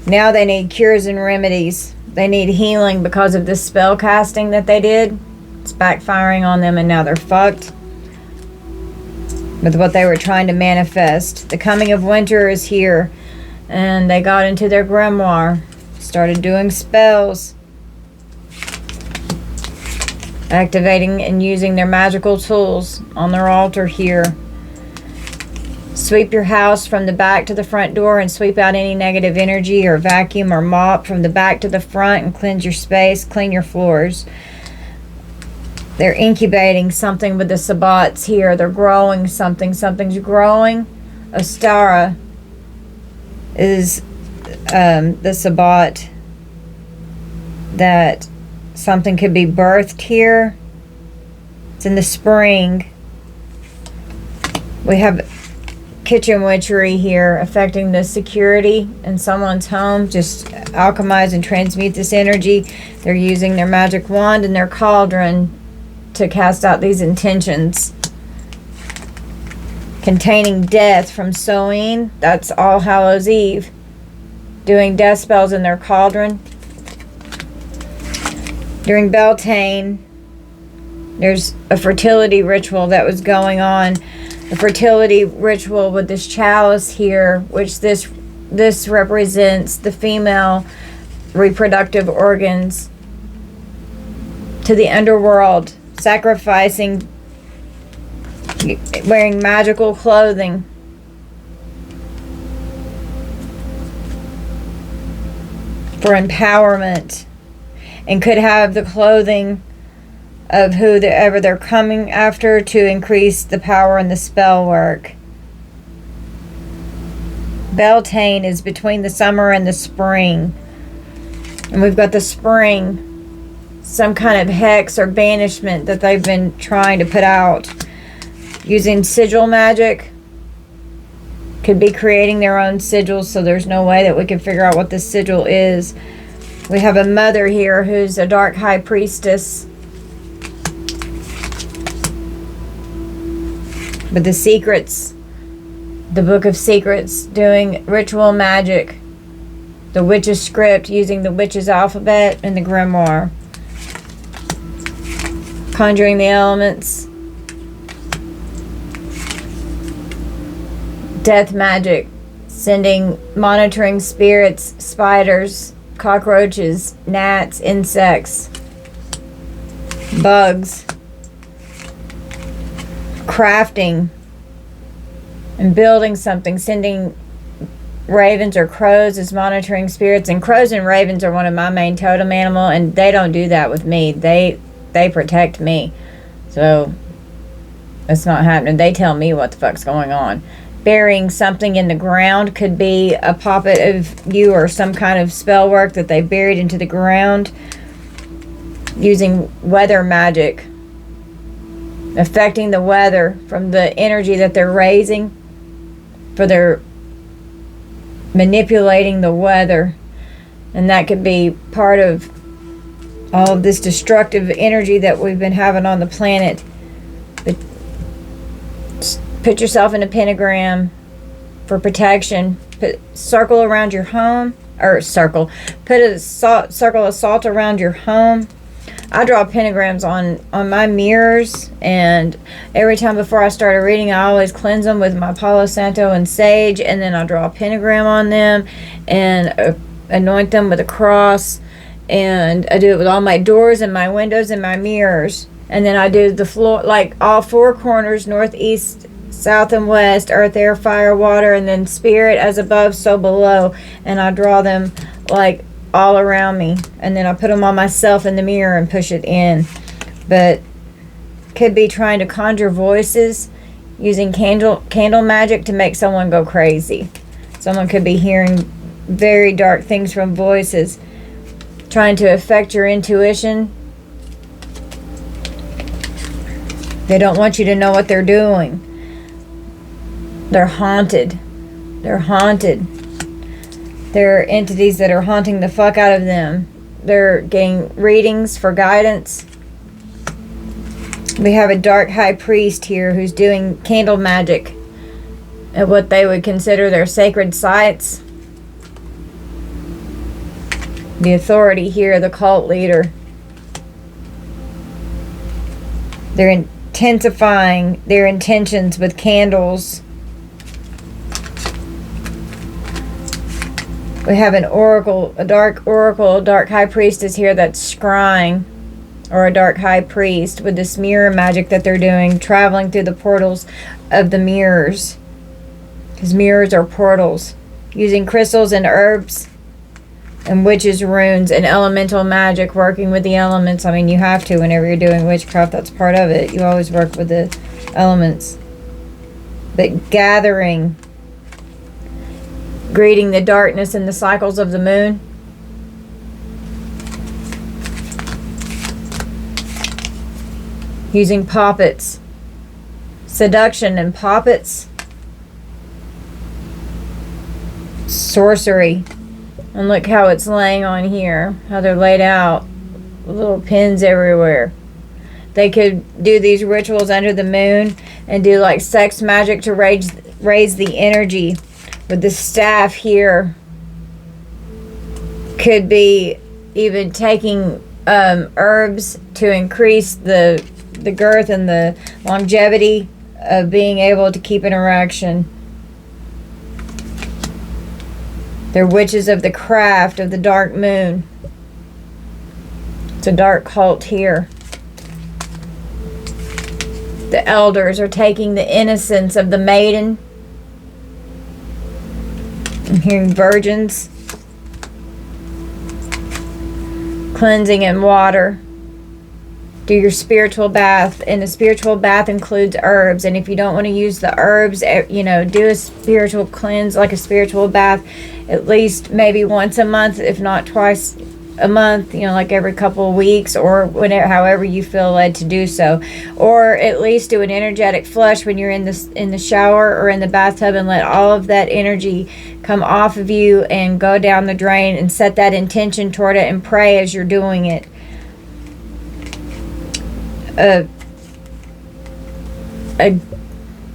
Now they need cures and remedies. They need healing because of this spell casting that they did. It's backfiring on them and now they're fucked with what they were trying to manifest. The coming of winter is here. And they got into their grimoire. Started doing spells. Activating and using their magical tools on their altar here. Sweep your house from the back to the front door and sweep out any negative energy, or vacuum or mop from the back to the front and cleanse your space, clean your floors. They're incubating something with the sabbats here. They're growing something. Something's growing. Ostara is the sabbat that something could be birthed here. It's in the spring. We have kitchen witchery here affecting the security in someone's home. Just alchemize and transmute this energy. They're using their magic wand and their cauldron to cast out these intentions. Containing death from Samhain, that's All Hallows Eve. Doing death spells in their cauldron. During Beltane, there's a fertility ritual that was going on. The fertility ritual with this chalice here, which this represents the female reproductive organs to the underworld, sacrificing, wearing magical clothing. For empowerment, and could have the clothing of whoever they're coming after to increase the power and the spell work. Beltane is between the summer and the spring. And we've got the spring, some kind of hex or banishment that they've been trying to put out. Using sigil magic. Could be creating their own sigils, so there's no way that we can figure out what this sigil is. We have a mother here who's a dark high priestess. With the secrets, the book of secrets, doing ritual magic. The witch's script, using the witch's alphabet and the grimoire. Conjuring the elements. Death magic, sending monitoring spirits, spiders, cockroaches, gnats, insects, bugs, crafting and building something, sending ravens or crows as monitoring spirits. And crows and ravens are one of my main totem animal, and they don't do that with me. They protect me, so it's not happening. They tell me what the fuck's going on. Burying something in the ground, could be a puppet of you or some kind of spell work that they buried into the ground. Using weather magic, affecting the weather from the energy that they're raising, for their manipulating the weather. And that could be part of all of this destructive energy that we've been having on the planet. But put yourself in a pentagram for protection. Circle around your home, or put a circle of salt around your home. I draw pentagrams on my mirrors, and every time before I start a reading, I always cleanse them with my Palo Santo and sage, and then I draw a pentagram on them and anoint them with a cross. And I do it with all my doors and my windows and my mirrors. And then I do the floor, like all four corners, north, east, south, and west, earth, air, fire, water, and then spirit, as above, so below. And I draw them like all around me. And then I put them on myself in the mirror and push it in. But could be trying to conjure voices, using candle magic to make someone go crazy. Someone could be hearing very dark things from voices. Trying to affect your intuition. They don't want you to know what they're doing. They're haunted. They're haunted. There are entities that are haunting the fuck out of them. They're getting readings for guidance. We have a dark high priest here who's doing candle magic at what they would consider their sacred sites. The authority here, the cult leader. They're intensifying their intentions with candles. We have an oracle, a dark high priestess here that's scrying, or a dark high priest with this mirror magic that they're doing, traveling through the portals of the mirrors. Because mirrors are portals. Using crystals and herbs and witches' runes and elemental magic, working with the elements. I mean, you have to whenever you're doing witchcraft. That's part of it. You always work with the elements. But gathering, greeting the darkness and the cycles of the moon. Using poppets, seduction and poppets. Sorcery. And look how it's laying on here, how they're laid out, with little pins everywhere. They could do these rituals under the moon and do like sex magic to raise the energy. With the staff here, could be even taking herbs to increase the girth and the longevity of being able to keep an erection. They're witches of the craft of the dark moon. It's a dark cult here. The elders are taking the innocence of the maiden. I'm hearing virgins. Cleansing in water. Do your spiritual bath. And the spiritual bath includes herbs. And if you don't want to use the herbs, you know, do a spiritual cleanse, like a spiritual bath, at least maybe once a month, if not twice a month, you know, like every couple of weeks, or whenever, however you feel led to do so. Or at least do an energetic flush when you're in the shower or in the bathtub, and let all of that energy come off of you and go down the drain, and set that intention toward it and pray as you're doing it. A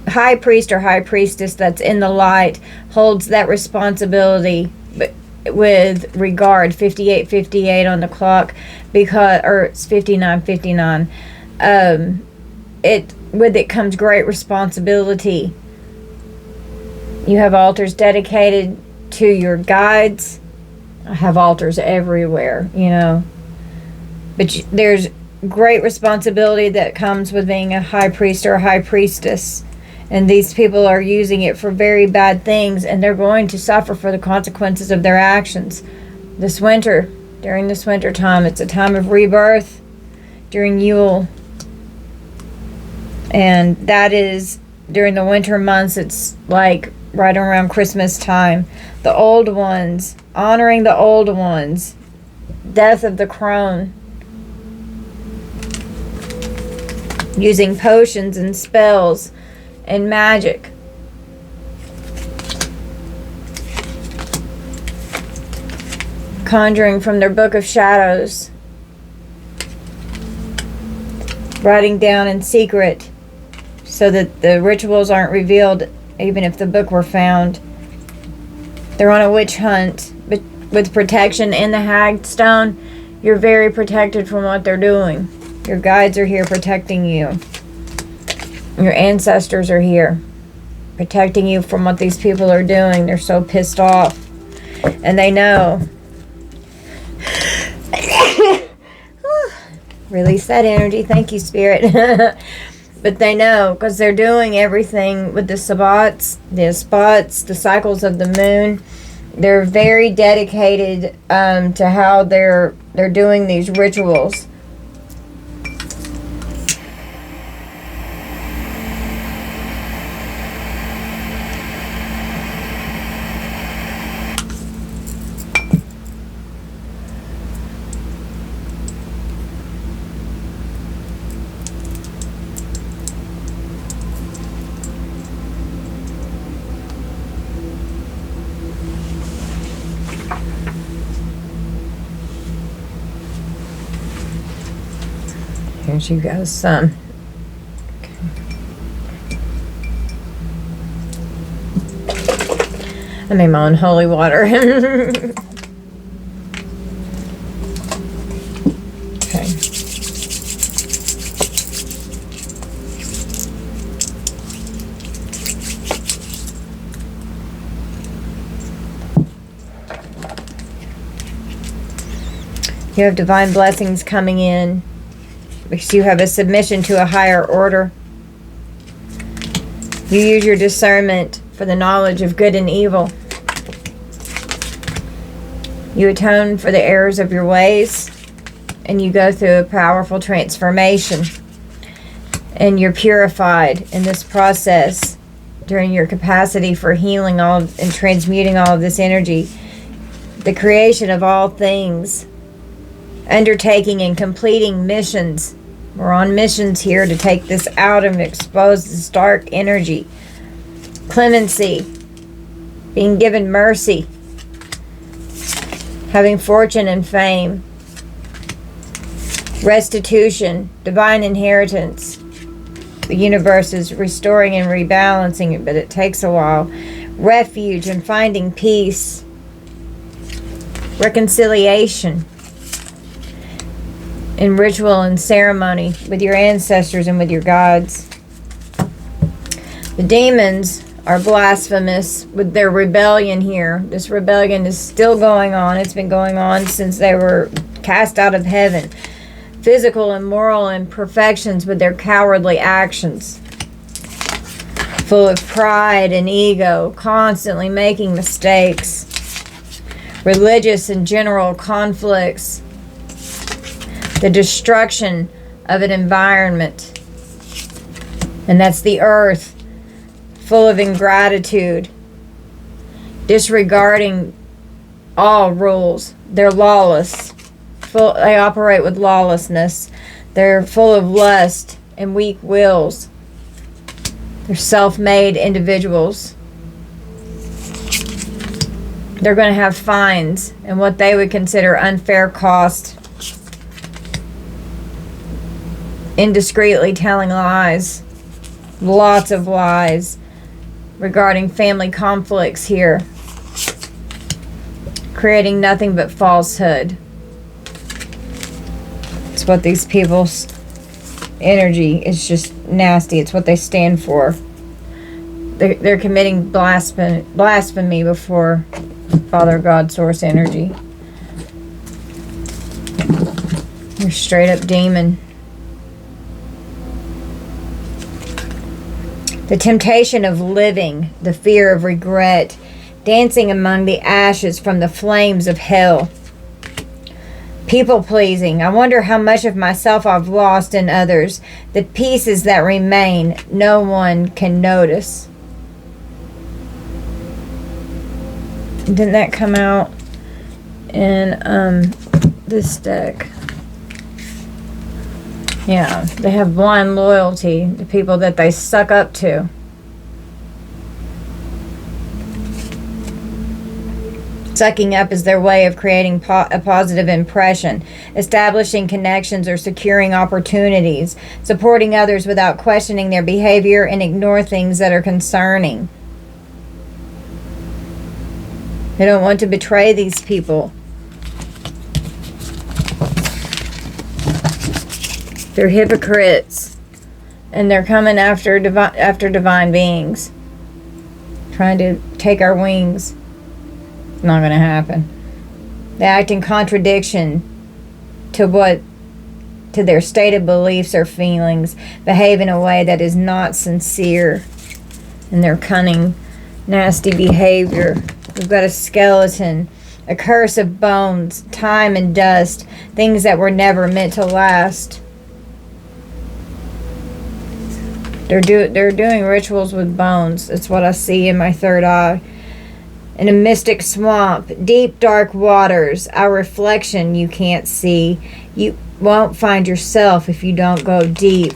high priest or high priestess that's in the light holds that responsibility, but with regard. 58:58 on the clock, because, or it's 59:59. With it comes great responsibility. You have altars dedicated to your guides. I have altars everywhere, you know, but there's great responsibility that comes with being a high priest or a high priestess. And these people are using it for very bad things, and they're going to suffer for the consequences of their actions. This winter, during this winter time, it's a time of rebirth during Yule. And that is during the winter months. It's like right around Christmas time. The old ones, honoring the old ones. Death of the crone. Using potions and spells and magic. Conjuring from their book of shadows. Writing down in secret so that the rituals aren't revealed, even if the book were found. They're on a witch hunt, but with protection in the Hag Stone, you're very protected from what they're doing. Your guides are here protecting you. Your ancestors are here protecting you from what these people are doing. They're so pissed off. And they know. Release that energy. Thank you, Spirit. But they know, because they're doing everything with the spots, the cycles of the moon. They're very dedicated to how they're doing these rituals. Here she goes, some. Okay. I made my own holy water. Okay. You have divine blessings coming in, because you have a submission to a higher order. You use your discernment for the knowledge of good and evil. You atone for the errors of your ways, and you go through a powerful transformation. And you're purified in this process during your capacity for healing all and transmuting all of this energy. The creation of all things. Undertaking and completing missions. We're on missions here to take this out and expose this dark energy. Clemency. Being given mercy. Having fortune and fame. Restitution, divine inheritance. The universe is restoring and rebalancing it, but it takes a while. Refuge and finding peace. Reconciliation. In ritual and ceremony with your ancestors and with your gods. The demons are blasphemous with their rebellion here. This rebellion is still going on. It's been going on since they were cast out of heaven. Physical and moral imperfections with their cowardly actions. Full of pride and ego, constantly making mistakes. Religious and general conflicts. The destruction of an environment. And that's the earth. Full of ingratitude. Disregarding all rules. They're lawless. They operate with lawlessness. They're full of lust and weak wills. They're self-made individuals. They're going to have fines and what they would consider unfair cost. Indiscreetly telling lies. Lots of lies regarding family conflicts here. Creating nothing but falsehood. It's what these people's energy is, just nasty. It's what they stand for. They're committing blasphemy before Father God, Source Energy. They're straight up demon. The temptation of living, the fear of regret, dancing among the ashes from the flames of hell. People pleasing. I wonder how much of myself I've lost in others. The pieces that remain, no one can notice. Didn't that come out in this deck? Yeah, they have blind loyalty to people that they suck up to. Sucking up is their way of creating a positive impression, establishing connections or securing opportunities, supporting others without questioning their behavior, and ignore things that are concerning. They don't want to betray these people. They're hypocrites, and they're coming after divine beings, trying to take our wings. It's not going to happen. They act in contradiction to their stated beliefs or feelings, behave in a way that is not sincere in their cunning, nasty behavior. We've got a skeleton, a curse of bones, time and dust, things that were never meant to last. They're doing rituals with bones. It's what I see in my third eye. In a mystic swamp, deep dark waters, our reflection you can't see. You won't find yourself if you don't go deep.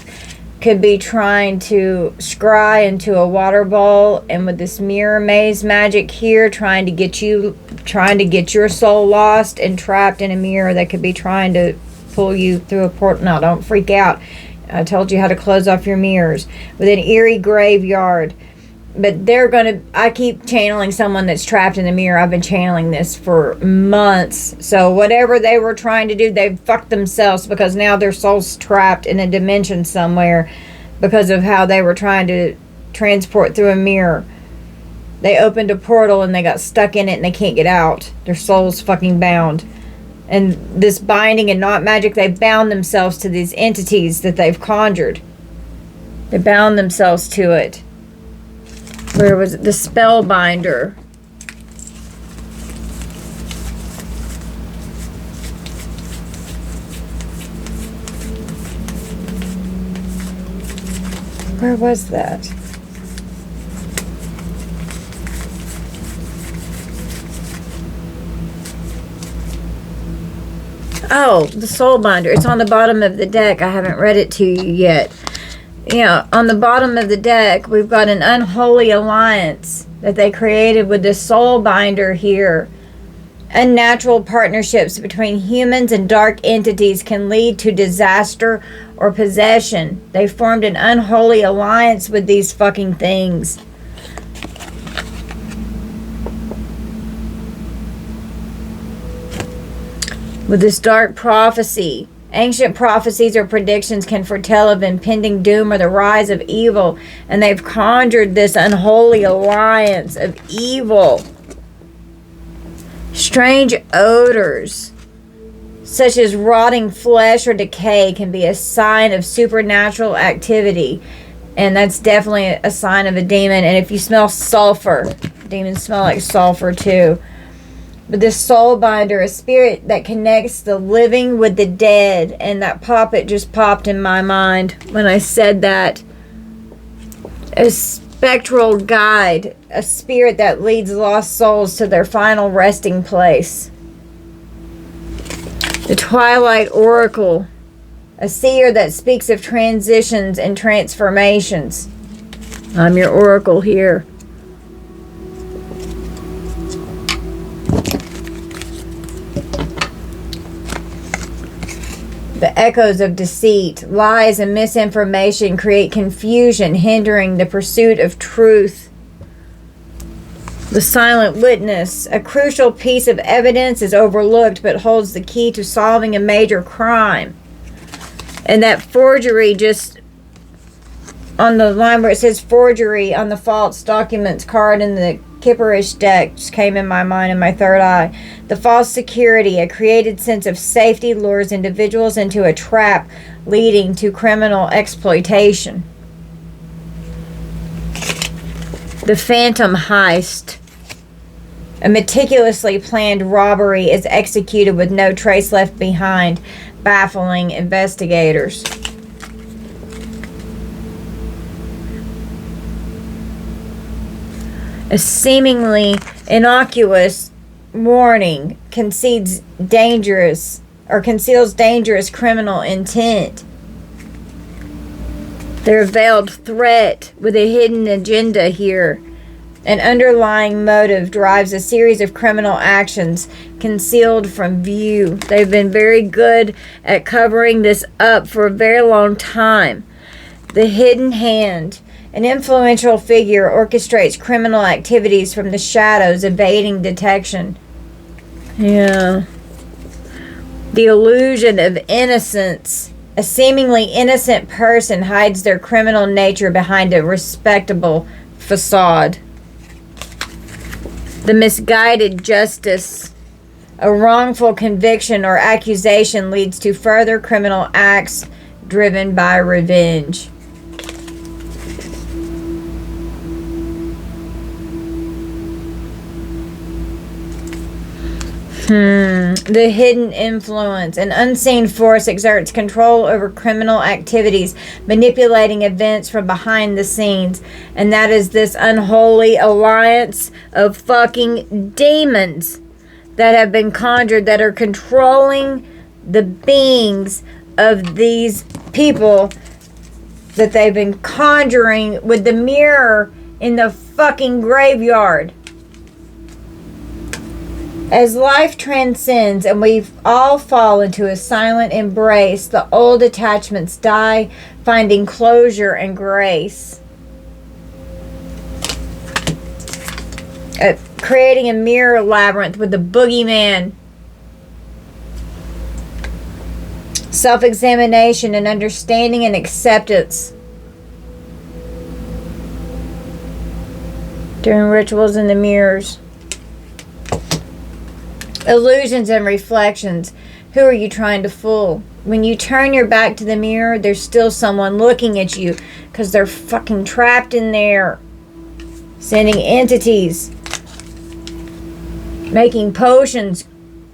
Could be trying to scry into a water bowl, and with this mirror maze magic here, trying to get your soul lost and trapped in a mirror that could be trying to pull you through a portal. No, don't freak out. I told you how to close off your mirrors. With an eerie graveyard. But I keep channeling someone that's trapped in the mirror. I've been channeling this for months. So whatever they were trying to do, they fucked themselves, because now their soul's trapped in a dimension somewhere because of how they were trying to transport through a mirror. They opened a portal and they got stuck in it and they can't get out. Their soul's fucking bound. And this binding and knot magic, they bound themselves to these entities that they've conjured. They bound themselves to it. Where was it? The Spellbinder. Where was that? Oh, the Soulbinder. It's on the bottom of the deck. I haven't read it to you yet. Yeah, on the bottom of the deck, we've got an unholy alliance that they created with this Soulbinder here. Unnatural partnerships between humans and dark entities can lead to disaster or possession. They formed an unholy alliance with these fucking things. With this dark prophecy. Ancient prophecies or predictions can foretell of impending doom or the rise of evil, and they've conjured this unholy alliance of evil. Strange odors, such as rotting flesh or decay, can be a sign of supernatural activity, and that's definitely a sign of a demon. And if you smell sulfur, demons smell like sulfur too. But this soul binder, a spirit that connects the living with the dead. And that puppet just popped in my mind when I said that. A spectral guide, a spirit that leads lost souls to their final resting place. The Twilight Oracle, a seer that speaks of transitions and transformations. I'm your oracle here. The echoes of deceit, lies, and misinformation create confusion, hindering the pursuit of truth. The silent witness, a crucial piece of evidence, is overlooked but holds the key to solving a major crime. And that forgery, just on the line where it says forgery on the false documents card in the Kipperish deck, just came in my mind in my third eye. The false security, a created sense of safety, lures individuals into a trap leading to criminal exploitation. The phantom heist, a meticulously planned robbery is executed with no trace left behind, baffling investigators. A seemingly innocuous warning conceals dangerous criminal intent. Their veiled threat with a hidden agenda here. An underlying motive drives a series of criminal actions concealed from view. They've been very good at covering this up for a very long time. The hidden hand. An influential figure orchestrates criminal activities from the shadows, evading detection. Yeah. The illusion of innocence. A seemingly innocent person hides their criminal nature behind a respectable facade. The misguided justice. A wrongful conviction or accusation leads to further criminal acts driven by revenge. The hidden influence. An unseen force exerts control over criminal activities, manipulating events from behind the scenes. And that is this unholy alliance of fucking demons that have been conjured, that are controlling the beings of these people that they've been conjuring with the mirror in the fucking graveyard. As life transcends and we all fall into a silent embrace, the old attachments die, finding closure and grace. Creating a mirror labyrinth with the boogeyman. Self-examination and understanding and acceptance. During rituals in the mirrors. Illusions and reflections. Who are you trying to fool? When you turn your back to the mirror, there's still someone looking at you because they're fucking trapped in there. Sending entities. Making potions.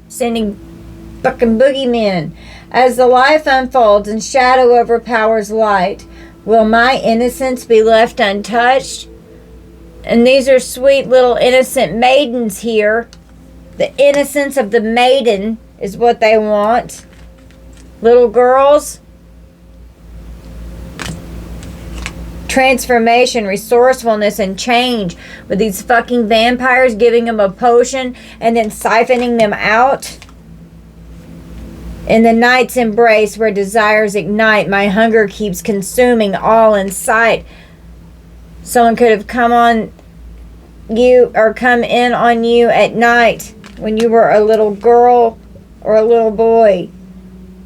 Sending fucking boogeymen. As the life unfolds and shadow overpowers light, will my innocence be left untouched? And these are sweet little innocent maidens here. The innocence of the maiden is what they want. Little girls. transformation, resourcefulness, and change with these fucking vampires, giving them a potion and then siphoning them out. In the night's embrace where desires ignite, my hunger keeps consuming all in sight. Someone could have come on you or come in on you at night when you were a little girl or a little boy,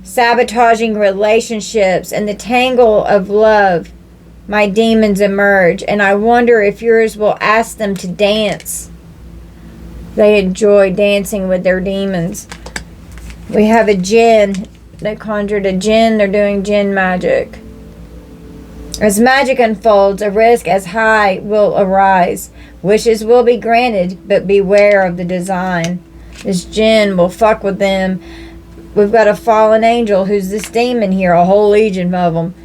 sabotaging relationships. And the tangle of love, my demons emerge, and I wonder if yours will ask them to dance. They enjoy dancing with their demons. We have a jinn. They conjured a jinn. They're doing jinn magic. As magic unfolds, a risk as high will arise. Wishes will be granted, but beware of the design. This jinn will fuck with them. We've got a fallen angel who's this demon here, a whole legion of them.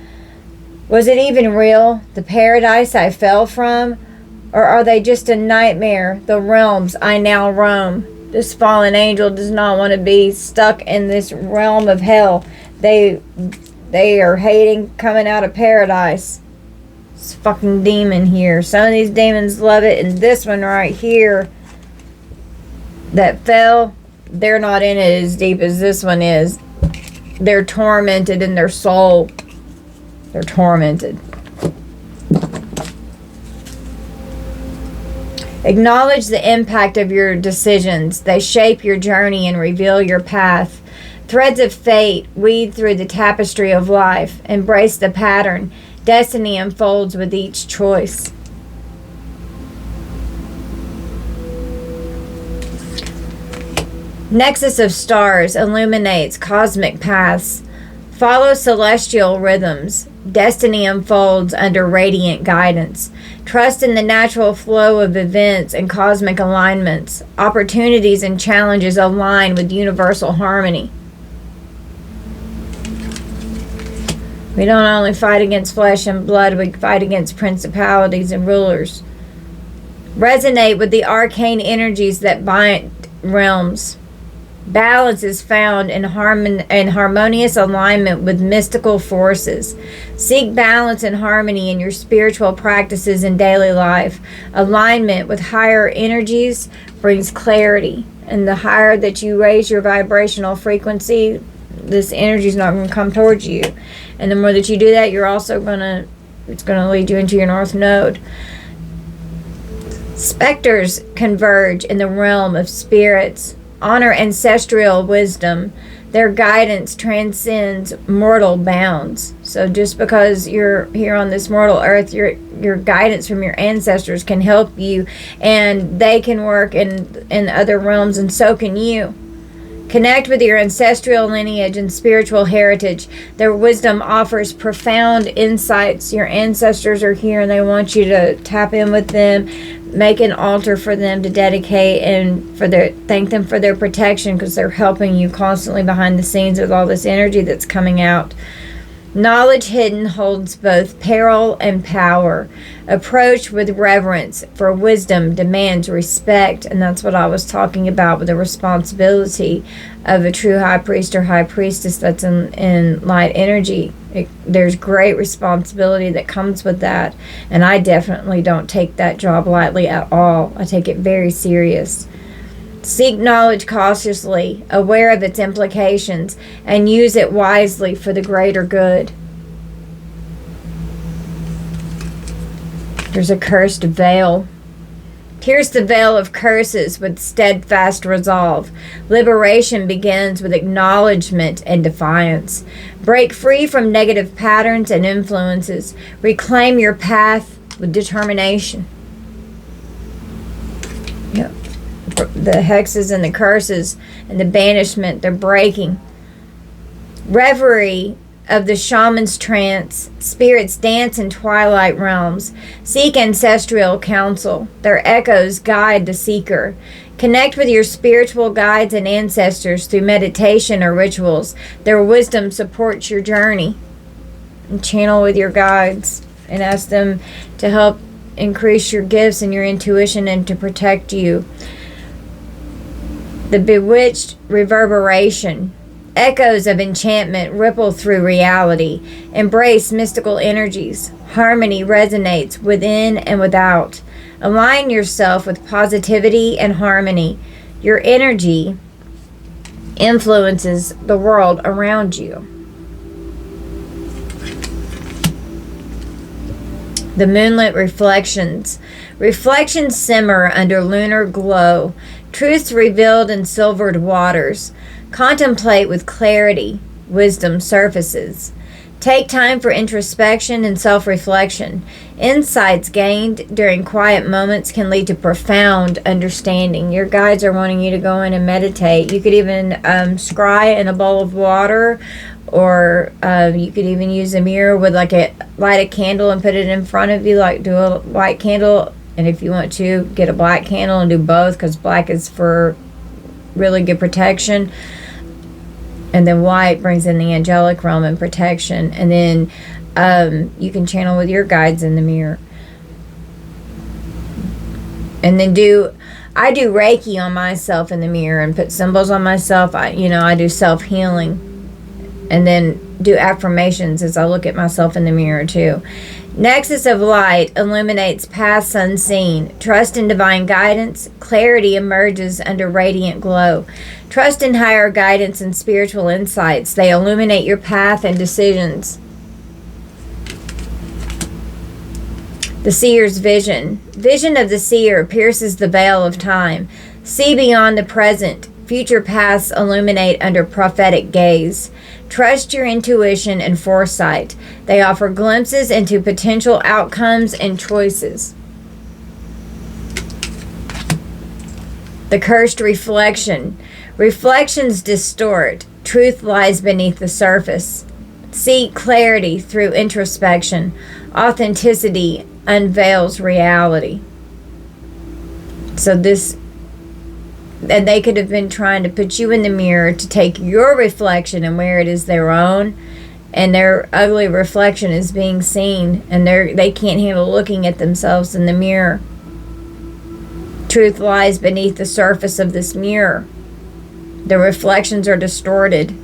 Was it even real? The paradise I fell from? Or are they just a nightmare, the realms I now roam? This fallen angel does not want to be stuck in this realm of hell. They are hating coming out of paradise. This fucking demon here. Some of these demons love it, and this one right here that fell, they're not in it as deep as this one is. They're tormented in their soul. They're tormented. Acknowledge the impact of your decisions. They shape your journey and reveal your path. Threads of fate weave through the tapestry of life. Embrace the pattern. Destiny unfolds with each choice. Nexus of stars illuminates cosmic paths. Follow celestial rhythms. Destiny unfolds under radiant guidance. Trust in the natural flow of events and cosmic alignments. Opportunities and challenges align with universal harmony. We don't only fight against flesh and blood, we fight against principalities and rulers. Resonate with the arcane energies that bind realms. Balance is found in harmonious alignment with mystical forces. Seek balance and harmony in your spiritual practices in daily life. Alignment with higher energies brings clarity. And the higher that you raise your vibrational frequency, this energy is not going to come towards you. And the more that you do that, you're also it's going to lead you into your north node. Specters converge in the realm of spirits. Honor ancestral wisdom. Their guidance transcends mortal bounds. So just because you're here on this mortal earth, your guidance from your ancestors can help you, and they can work in other realms, and so can you. Connect with your ancestral lineage and spiritual heritage. Their wisdom offers profound insights. Your ancestors are here and they want you to tap in with them. Make an altar for them to dedicate and thank them for their protection, because they're helping you constantly behind the scenes with all this energy that's coming out. Knowledge hidden holds both peril and power. Approach with reverence, for wisdom demands respect. And that's what I was talking about with the responsibility of a true high priest or high priestess that's in light energy. There's great responsibility that comes with that. And I definitely don't take that job lightly at all. I take it very serious. Seek knowledge cautiously, aware of its implications, and use it wisely for the greater good. There's a cursed veil. Pierce the veil of curses with steadfast resolve. Liberation begins with acknowledgement and defiance. Break free from negative patterns and influences. Reclaim your path with determination. Yep. The hexes and the curses and the banishment, they're breaking. Reverie of the shaman's trance. Spirits dance in twilight realms. Seek ancestral counsel. Their echoes guide the seeker. Connect with your spiritual guides and ancestors through meditation or rituals. Their wisdom supports your journey. And channel with your guides and ask them to help increase your gifts and your intuition and to protect you. The bewitched reverberation. Echoes of enchantment ripple through reality. Embrace mystical energies. Harmony resonates within and without. Align yourself with positivity and harmony. Your energy influences the world around you. The moonlit reflections. Reflections simmer under lunar glow. Truths revealed in silvered waters. Contemplate with clarity. Wisdom surfaces. Take time for introspection and self-reflection. Insights gained during quiet moments can lead to profound understanding. Your guides are wanting you to go in and meditate. You could even scry in a bowl of water, or you could even use a mirror with light a candle and put it in front of you, like do a white candle. And if you want to, get a black candle and do both, because black is for really good protection. And then white brings in the angelic realm and protection. And then you can channel with your guides in the mirror. And then I do Reiki on myself in the mirror and put symbols on myself. I do self-healing. And then do affirmations as I look at myself in the mirror too. Nexus of light illuminates paths unseen. Trust in divine guidance. Clarity emerges under radiant glow. Trust in higher guidance and spiritual insights. They illuminate your path and decisions. The seer's vision. Vision of the seer pierces the veil of time. See beyond the present. Future paths illuminate under prophetic gaze. Trust your intuition and foresight. They offer glimpses into potential outcomes and choices. The cursed reflection. Reflections distort. Truth lies beneath the surface. Seek clarity through introspection. Authenticity unveils reality. And they could have been trying to put you in the mirror to take your reflection and wear it as their own, and their ugly reflection is being seen, and they can't handle looking at themselves in the mirror. Truth lies beneath the surface of this mirror. The reflections are distorted.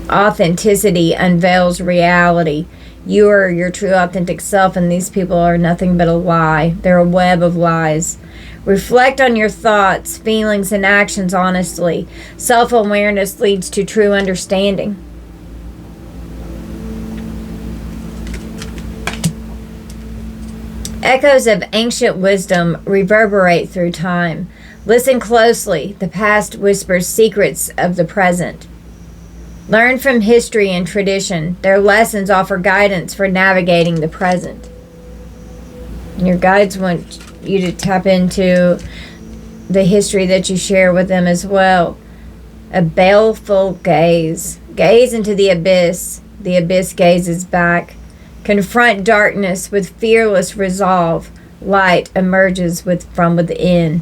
Authenticity unveils reality. You are your true authentic self, and these people are nothing but a lie. They're a web of lies. Reflect on your thoughts, feelings, and actions honestly. Self-awareness leads to true understanding. Echoes of ancient wisdom reverberate through time. Listen closely. The past whispers secrets of the present. Learn from history and tradition. Their lessons offer guidance for navigating the present. And your guides want you to tap into the history that you share with them as well. A baleful gaze. Gaze into the abyss. The abyss gazes back. Confront darkness with fearless resolve. Light emerges from within.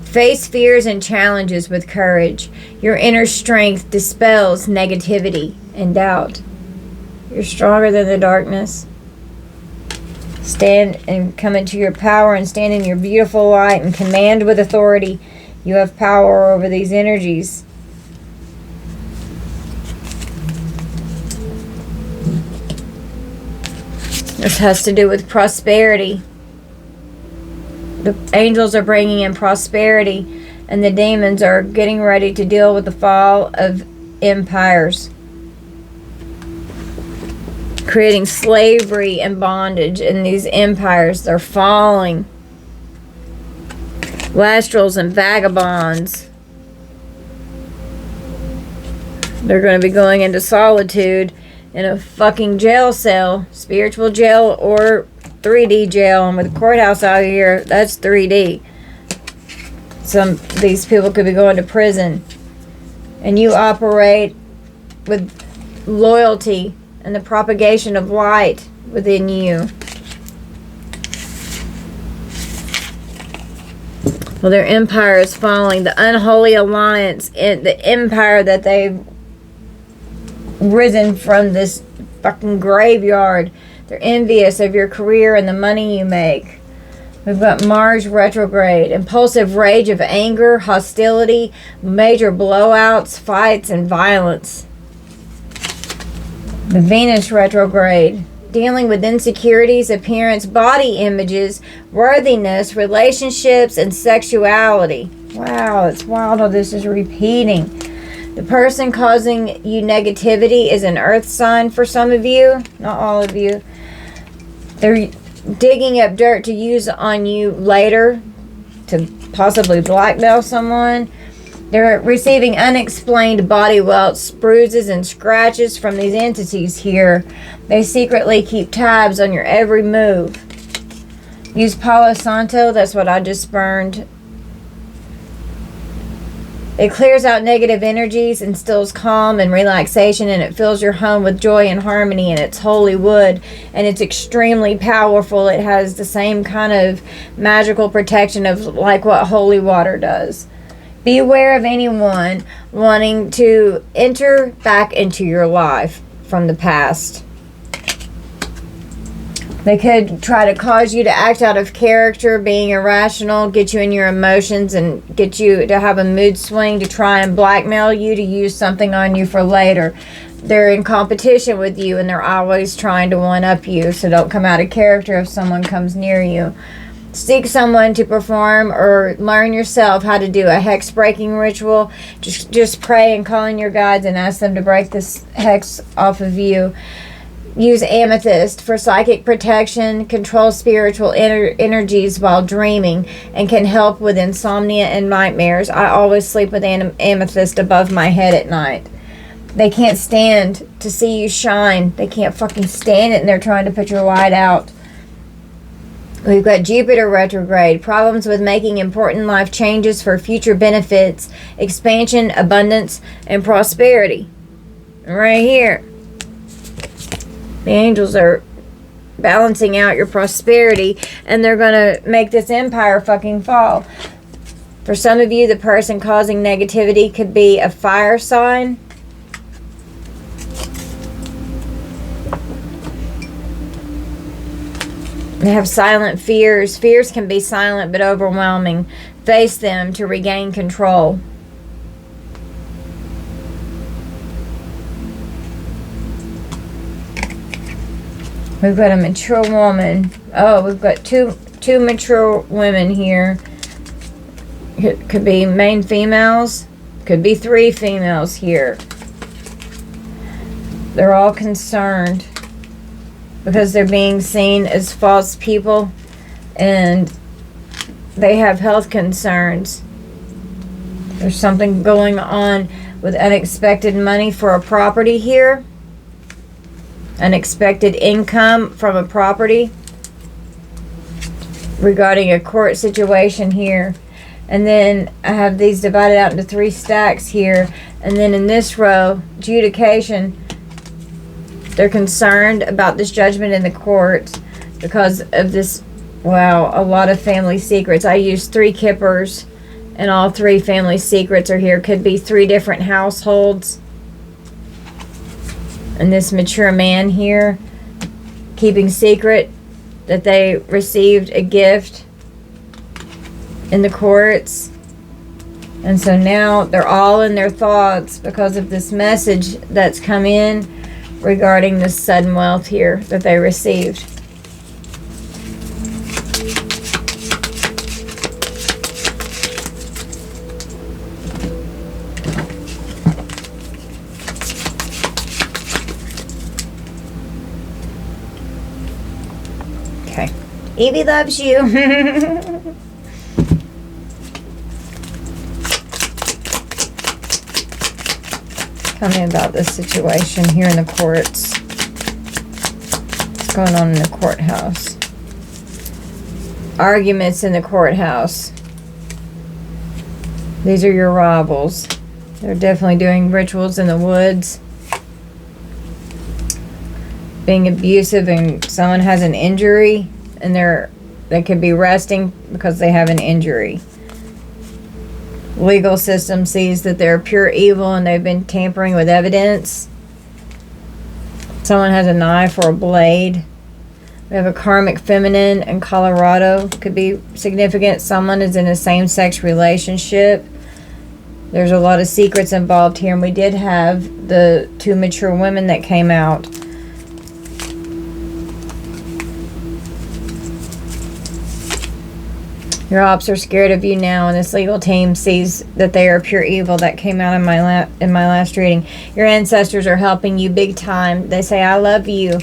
Face fears and challenges with courage. Your inner strength dispels negativity and doubt. You're stronger than the darkness. Stand and come into your power and stand in your beautiful light and command with authority. You have power over these energies. This has to do with prosperity. The angels are bringing in prosperity, and the demons are getting ready to deal with the fall of empires, creating slavery and bondage in these empires. They're falling. Lastrals and vagabonds. They're going to be going into solitude in a fucking jail cell, spiritual jail or 3D jail. And with the courthouse out here, that's 3D. These people could be going to prison. And you operate with loyalty and the propagation of light within you. Well, their empire is falling. The unholy alliance, the empire that they've risen from this fucking graveyard. They're envious of your career and the money you make. We've got Mars retrograde, impulsive rage of anger, hostility, major blowouts, fights, and violence. The Venus retrograde, dealing with insecurities, appearance, body images, worthiness, relationships, and sexuality. Wow, it's wild how this is repeating. The person causing you negativity is an earth sign for some of you, not all of you. They're digging up dirt to use on you later to possibly blackmail someone. They're receiving unexplained body welts, bruises, and scratches from these entities here. They secretly keep tabs on your every move. Use Palo Santo, that's what I just burned. It clears out negative energies, instills calm and relaxation, and it fills your home with joy and harmony, and it's holy wood, and it's extremely powerful. It has the same kind of magical protection of like what holy water does. Be aware of anyone wanting to enter back into your life from the past. They could try to cause you to act out of character, being irrational, get you in your emotions, and get you to have a mood swing to try and blackmail you to use something on you for later. They're in competition with you, and they're always trying to one-up you, so don't come out of character if someone comes near you. Seek someone to perform or learn yourself how to do a hex-breaking ritual. Just pray and call in your guides and ask them to break this hex off of you. Use amethyst for psychic protection, control spiritual energies while dreaming, and can help with insomnia and nightmares. I always sleep with amethyst above my head at night. They can't stand to see you shine. They can't fucking stand it, and they're trying to put your light out. We've got Jupiter retrograde, problems with making important life changes for future benefits, expansion, abundance, and prosperity. Right here. The angels are balancing out your prosperity, and they're going to make this empire fucking fall. For some of you, the person causing negativity could be a fire sign. They have silent fears. Fears can be silent but overwhelming. Face them to regain control. We've got a mature woman. Oh, we've got two mature women here. It could be main females. Could be 3 females here. They're all concerned because they're being seen as false people, and they have health concerns. There's something going on with unexpected money for a property here. Unexpected income from a property regarding a court situation here. And then I have these divided out into 3 stacks here. And then in this row, adjudication, they're concerned about this judgment in the court because of this, wow, a lot of family secrets. I used 3 kippers, and all 3 family secrets are here. Could be 3 different households. And this mature man here, keeping secret that they received a gift in the courts. And so now they're all in their thoughts because of this message that's come in regarding this sudden wealth here that they received. Evie loves you. Tell me about this situation here in the courts. What's going on in the courthouse? Arguments in the courthouse. These are your rivals. They're definitely doing rituals in the woods. Being abusive, and someone has an injury. And they could be resting because they have an injury. Legal system sees that they're pure evil and they've been tampering with evidence. Someone has a knife or a blade. We have a karmic feminine in Colorado. Could be significant. Someone is in a same-sex relationship. There's a lot of secrets involved here. And we did have the 2 mature women that came out. Your ops are scared of you now, and this legal team sees that they are pure evil. That came out in my last reading. Your ancestors are helping you big time. They say, I love you.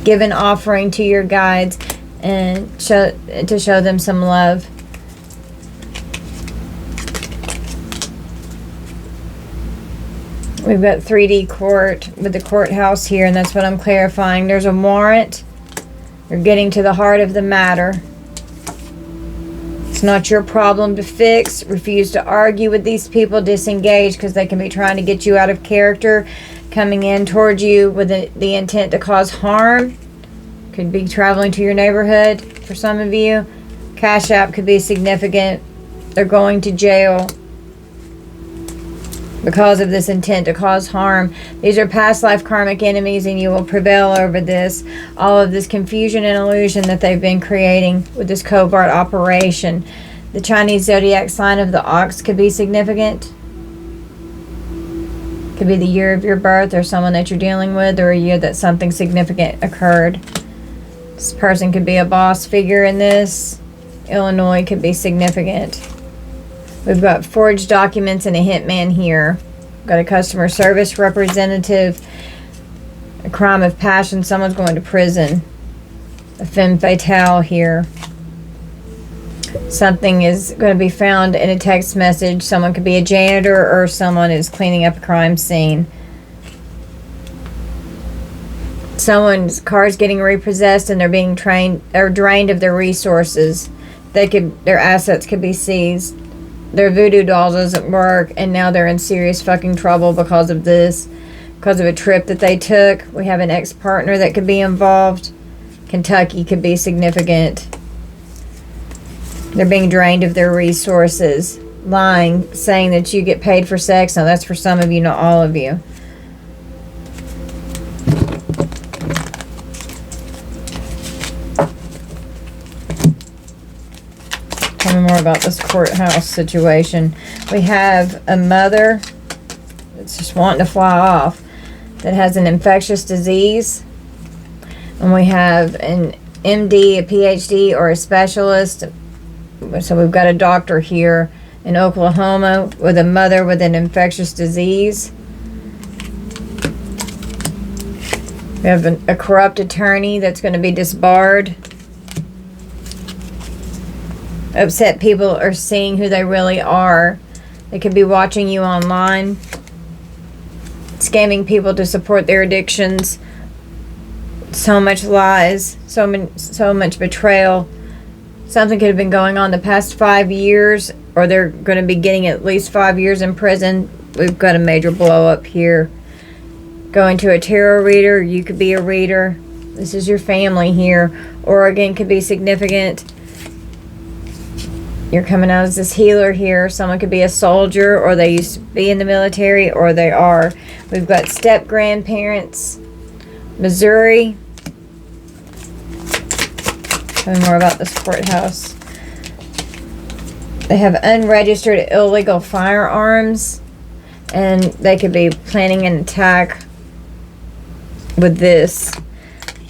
Give an offering to your guides and to show them some love. We've got 3D court with the courthouse here, and that's what I'm clarifying. There's a warrant. You're getting to the heart of the matter. It's not your problem to fix. Refuse to argue with these people. Disengage, because they can be trying to get you out of character, coming in towards you with the intent to cause harm. Could be traveling to your neighborhood for some of you. Cash app could be significant. They're going to jail because of this intent to cause harm. These are past life karmic enemies, and you will prevail over this. All of this confusion and illusion that they've been creating with this covert operation. The Chinese zodiac sign of the ox could be significant. Could be the year of your birth, or someone that you're dealing with, or a year that something significant occurred. This person could be a boss figure in this. Illinois could be significant. We've got forged documents and a hitman here. We've got a customer service representative. A crime of passion. Someone's going to prison. A femme fatale here. Something is going to be found in a text message. Someone could be a janitor, or someone is cleaning up a crime scene. Someone's car is getting repossessed, and they're being drained of their resources. Their assets could be seized. Their voodoo doll doesn't work, and now they're in serious fucking trouble because of this. Because of a trip that they took. We have an ex-partner that could be involved. Kentucky could be significant. They're being drained of their resources. Lying, saying that you get paid for sex. Now that's for some of you, not all of you. Tell me more about this courthouse situation. We have a mother that's just wanting to fly off, that has an infectious disease. And we have an MD, a PhD, or a specialist. So we've got a doctor here in Oklahoma with a mother with an infectious disease. We have a corrupt attorney that's going to be disbarred. Upset people are seeing who they really are. They could be watching you online, scamming people to support their addictions. So much lies, so much betrayal. Something could have been going on the past 5 years, or they're going to be getting at least 5 years in prison. We've got a major blow up here. Going to a tarot reader, you could be a reader. This is your family here. Oregon could be significant. You're coming out as this healer here. Someone could be a soldier, or they used to be in the military, or they are. We've got step-grandparents. Missouri. Tell me more about this courthouse. They have unregistered illegal firearms, and they could be planning an attack with this.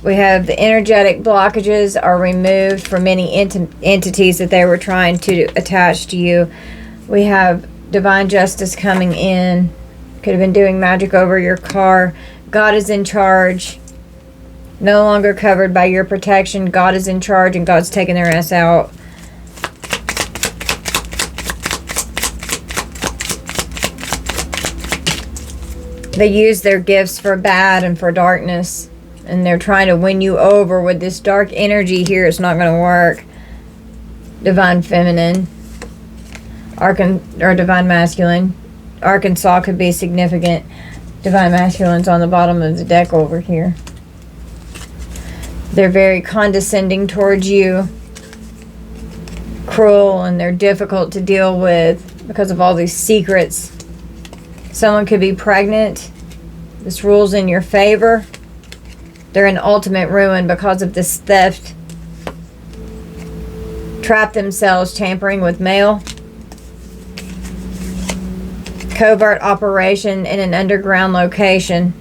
We have the energetic blockages are removed from many entities that they were trying to attach to you. We have divine justice coming in. Could have been doing magic over your car. God is in charge. No longer covered by your protection. God is in charge, and God's taking their ass out. They use their gifts for bad and for darkness. And they're trying to win you over with this dark energy here. It's not going to work. Divine feminine. Or divine masculine. Arkansas could be significant. Divine masculine's on the bottom of the deck over here. They're very condescending towards you. Cruel, and they're difficult to deal with because of all these secrets. Someone could be pregnant. This rules in your favor. They're in ultimate ruin because of this theft. Trap themselves tampering with mail. Covert operation in an underground location.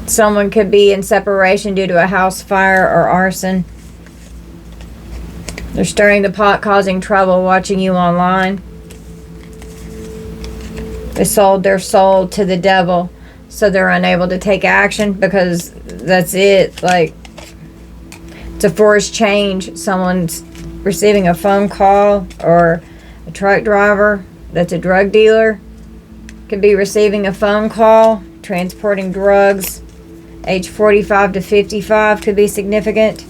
Someone could be in separation due to a house fire or arson. They're stirring the pot, causing trouble, watching you online. They sold their soul to the devil, so they're unable to take action because that's it. Like, it's a forced change. Someone's receiving a phone call, or a truck driver that's a drug dealer could be receiving a phone call, transporting drugs. Age 45 to 55 could be significant.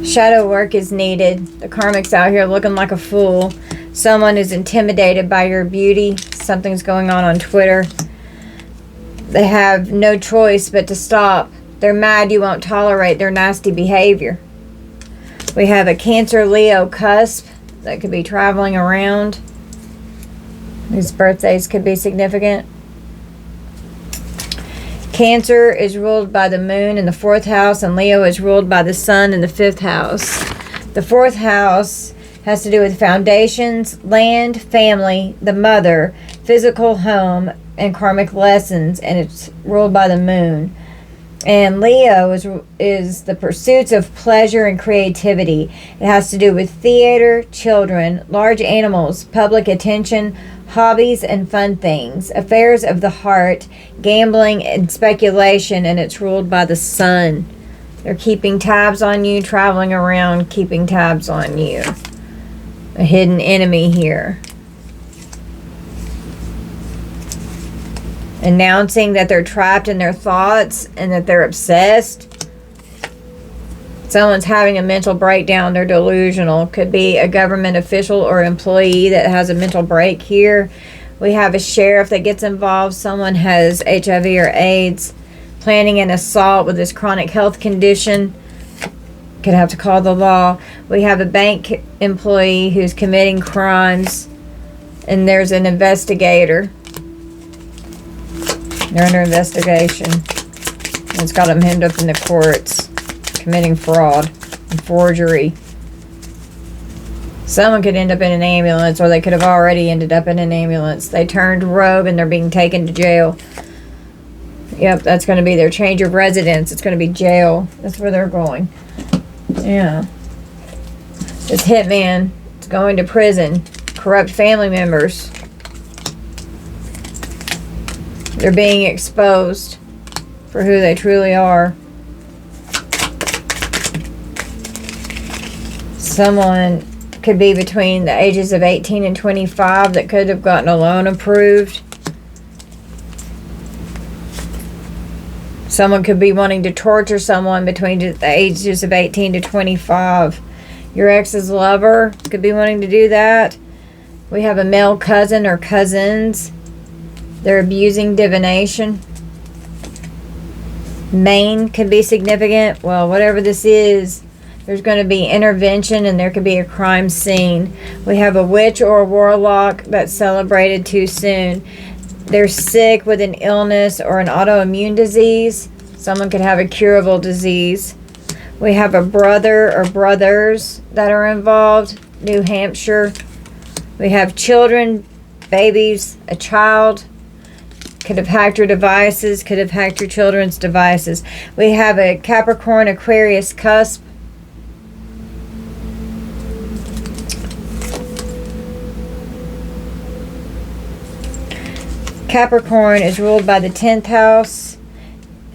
Shadow work is needed. The karmic's out here looking like a fool. Someone is intimidated by your beauty. Something's going on Twitter. They have no choice but to stop. They're mad you won't tolerate their nasty behavior. We have a Cancer Leo cusp that could be traveling around. These birthdays could be significant. Cancer is ruled by the moon in the 4th house, and Leo is ruled by the sun in the 5th house. The 4th house has to do with foundations, land, family, the mother, physical home, and karmic lessons, and it's ruled by the moon. And Leo is the pursuits of pleasure and creativity. It has to do with theater, children, large animals, public attention, hobbies and fun things, affairs of the heart, gambling and speculation, and it's ruled by the sun. They're keeping tabs on you, traveling around, keeping tabs on you. A hidden enemy here. Announcing that they're trapped in their thoughts and that they're obsessed. Someone's having a mental breakdown. They're delusional. Could be a government official or employee that has a mental break here. We have a sheriff that gets involved. Someone has HIV or AIDS. Planning an assault with this chronic health condition. Could have to call the law. We have a bank employee who's committing crimes. And there's an investigator. They're under investigation. It's got them hemmed up in the courts. Committing fraud and forgery. Someone could end up in an ambulance, or they could have already ended up in an ambulance. They turned rogue and they're being taken to jail. Yep, that's going to be their change of residence. It's going to be jail. That's where they're going. Yeah. This hitman is going to prison. Corrupt family members. They're being exposed for who they truly are. Someone could be between the ages of 18 and 25 that could have gotten a loan approved. Someone could be wanting to torture someone between the ages of 18 to 25. Your ex's lover could be wanting to do that. We have a male cousin or cousins. They're abusing divination. Maine could be significant. Well, whatever this is, there's going to be intervention and there could be a crime scene. We have a witch or a warlock that's celebrated too soon. They're sick with an illness or an autoimmune disease. Someone could have a curable disease. We have a brother or brothers that are involved. New Hampshire. We have children, babies, a child. Could have hacked your devices. Could have hacked your children's devices. We have a Capricorn Aquarius cusp. Capricorn is ruled by the 10th house,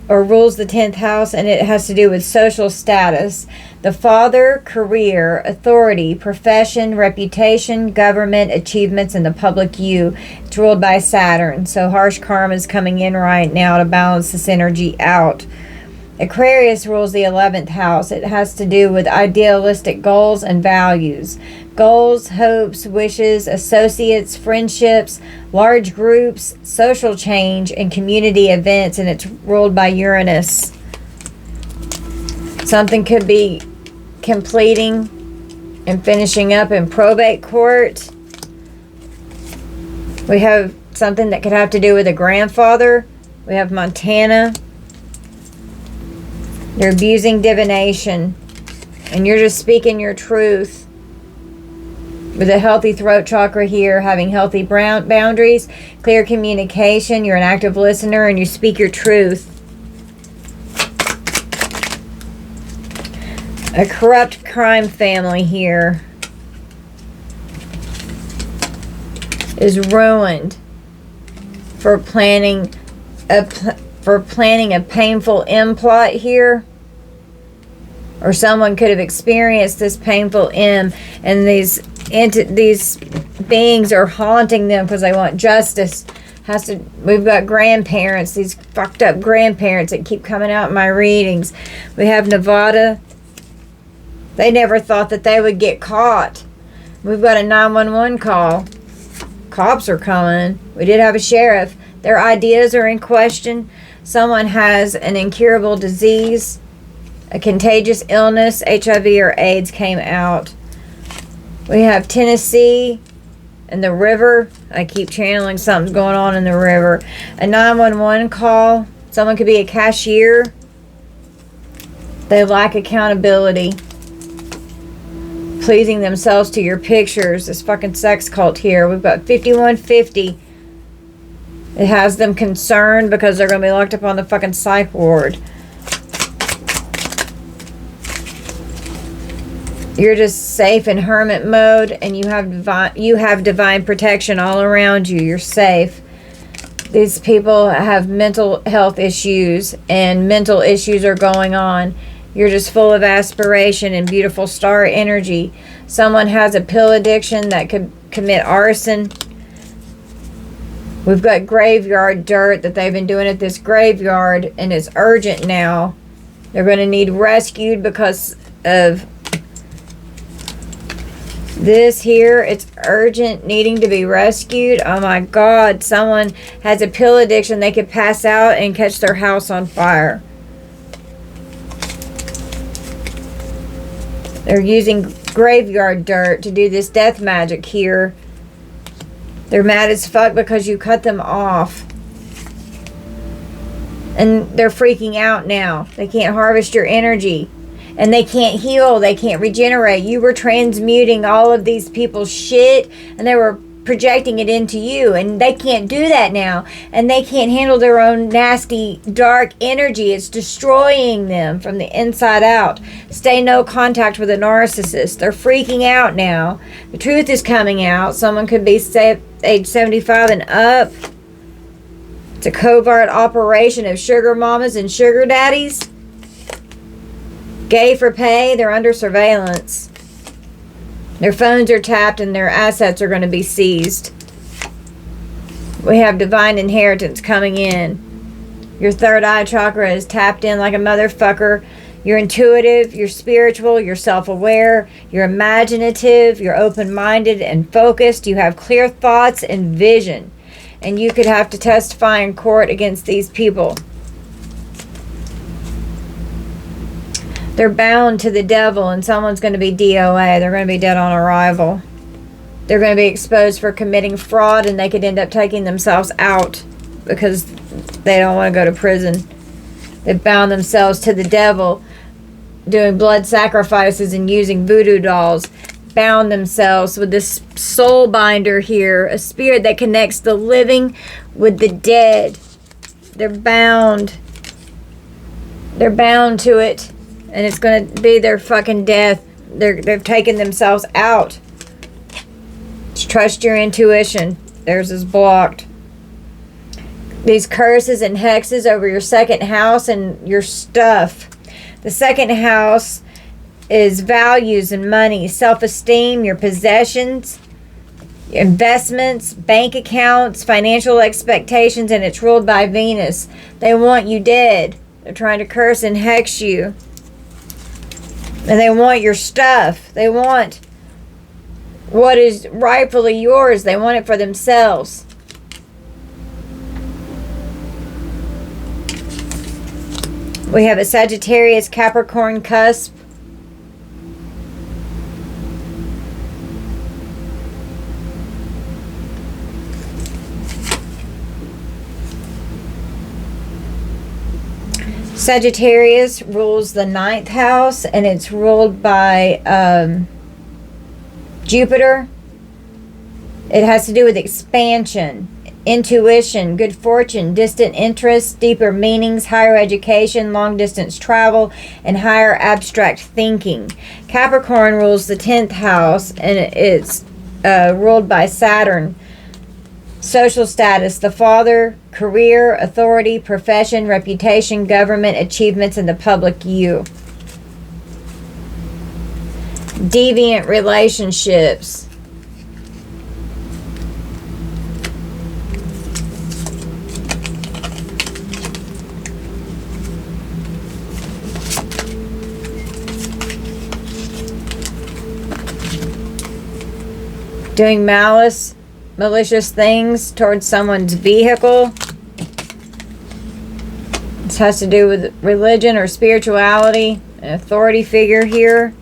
or rules the 10th house, and it has to do with social status. The father, career, authority, profession, reputation, government, achievements, and the public you. It's ruled by Saturn, so harsh karma is coming in right now to balance this energy out. Aquarius rules the 11th house. It has to do with idealistic goals and values. Goals, hopes, wishes, associates, friendships, large groups, social change, and community events, and it's ruled by Uranus. Something could be completing and finishing up in probate court. We have something that could have to do with a grandfather. We have Montana. They're abusing divination. And you're just speaking your truth. With a healthy throat chakra here, having healthy boundaries, clear communication, you're an active listener, and you speak your truth. A corrupt crime family here is ruined for planning a painful implot here. Or someone could have experienced this painful and these beings are haunting them because they want justice. We've got grandparents, these fucked up grandparents that keep coming out in my readings. We have Nevada. They never thought that they would get caught. We've got a 911 call. Cops are coming. We did have a sheriff. Their ideas are in question. Someone has an incurable disease. A contagious illness, HIV or AIDS, came out. We have Tennessee and the river. I keep channeling something's going on in the river. A 911 call. Someone could be a cashier. They lack accountability. Pleasing themselves to your pictures. This fucking sex cult here. We've got 5150. It has them concerned because they're going to be locked up on the fucking psych ward. You're just safe in hermit mode, and you have divine protection all around you. You're safe. These people have mental health issues, and mental issues are going on. You're just full of aspiration and beautiful star energy. Someone has a pill addiction that could commit arson. We've got graveyard dirt that they've been doing at this graveyard, and it's urgent now. They're going to need rescued because of this here. It's urgent, needing to be rescued. Oh my God, someone has a pill addiction. They could pass out and catch their house on fire. They're using graveyard dirt to do this death magic here. They're mad as fuck because you cut them off. And they're freaking out now. They can't harvest your energy. And they can't heal. They can't regenerate. You were transmuting all of these people's shit, and they were projecting it into you. And they can't do that now. And they can't handle their own nasty, dark energy. It's destroying them from the inside out. Stay no contact with a narcissist. They're freaking out now. The truth is coming out. Someone could be age 75 and up. It's a covert operation of sugar mamas and sugar daddies. Gay for pay. They're under surveillance. Their phones are tapped and their assets are going to be seized. We have divine inheritance coming in. Your third eye chakra is tapped in like a motherfucker. You're intuitive, you're spiritual, you're self-aware, you're imaginative, you're open-minded and focused. You have clear thoughts and vision. And you could have to testify in court against these people. They're bound to the devil, and someone's going to be DOA. They're going to be dead on arrival. They're going to be exposed for committing fraud, and they could end up taking themselves out because they don't want to go to prison. They bound themselves to the devil, doing blood sacrifices and using voodoo dolls. Bound themselves with this soul binder here, a spirit that connects the living with the dead. They're bound. They're bound to it. And it's going to be their fucking death. They've taken themselves out. Just trust your intuition. Theirs is blocked. These curses and hexes over your second house and your stuff. The second house is values and money, self-esteem, your possessions, investments, bank accounts, financial expectations, and it's ruled by Venus. They want you dead. They're trying to curse and hex you. And they want your stuff. They want what is rightfully yours. They want it for themselves. We have a Sagittarius Capricorn cusp. Sagittarius rules the 9th house, and it's ruled by Jupiter. It has to do with expansion, intuition, good fortune, distant interests, deeper meanings, higher education, long distance travel, and higher abstract thinking. Capricorn rules the 10th house, and it's ruled by Saturn. Social status, the father, career, authority, profession, reputation, government, achievements, and the public you. Deviant relationships. Doing malicious things towards someone's vehicle. This has to do with religion or spirituality. An authority figure here.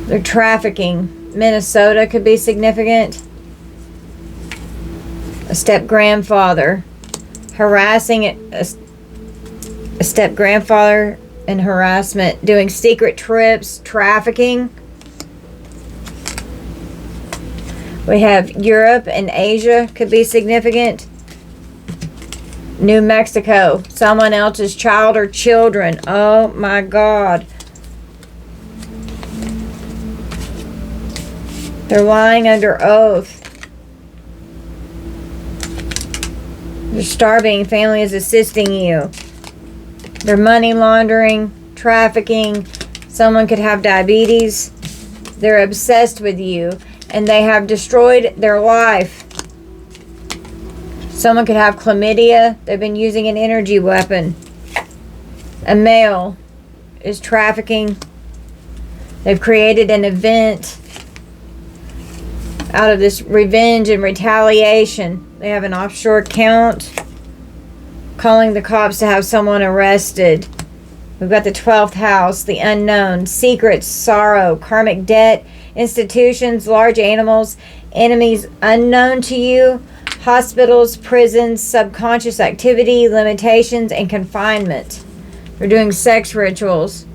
They're trafficking. Minnesota could be significant. A step-grandfather. Harassing a step-grandfather and harassment. Doing secret trips. Trafficking. We have Europe and Asia could be significant. New Mexico. Someone else's child or children. Oh my God. They're lying under oath. They're starving. Family is assisting you. They're money laundering, trafficking. Someone could have diabetes. They're obsessed with you. And they have destroyed their life. Someone could have chlamydia. They've been using an energy weapon. A male is trafficking. They've created an event out of this revenge and retaliation. They have an offshore account. Calling the cops to have someone arrested. We've got the 12th house, the unknown, secrets, sorrow, karmic debt, institutions, large animals, enemies unknown to you, hospitals, prisons, subconscious activity, limitations, and confinement. We're doing sex rituals.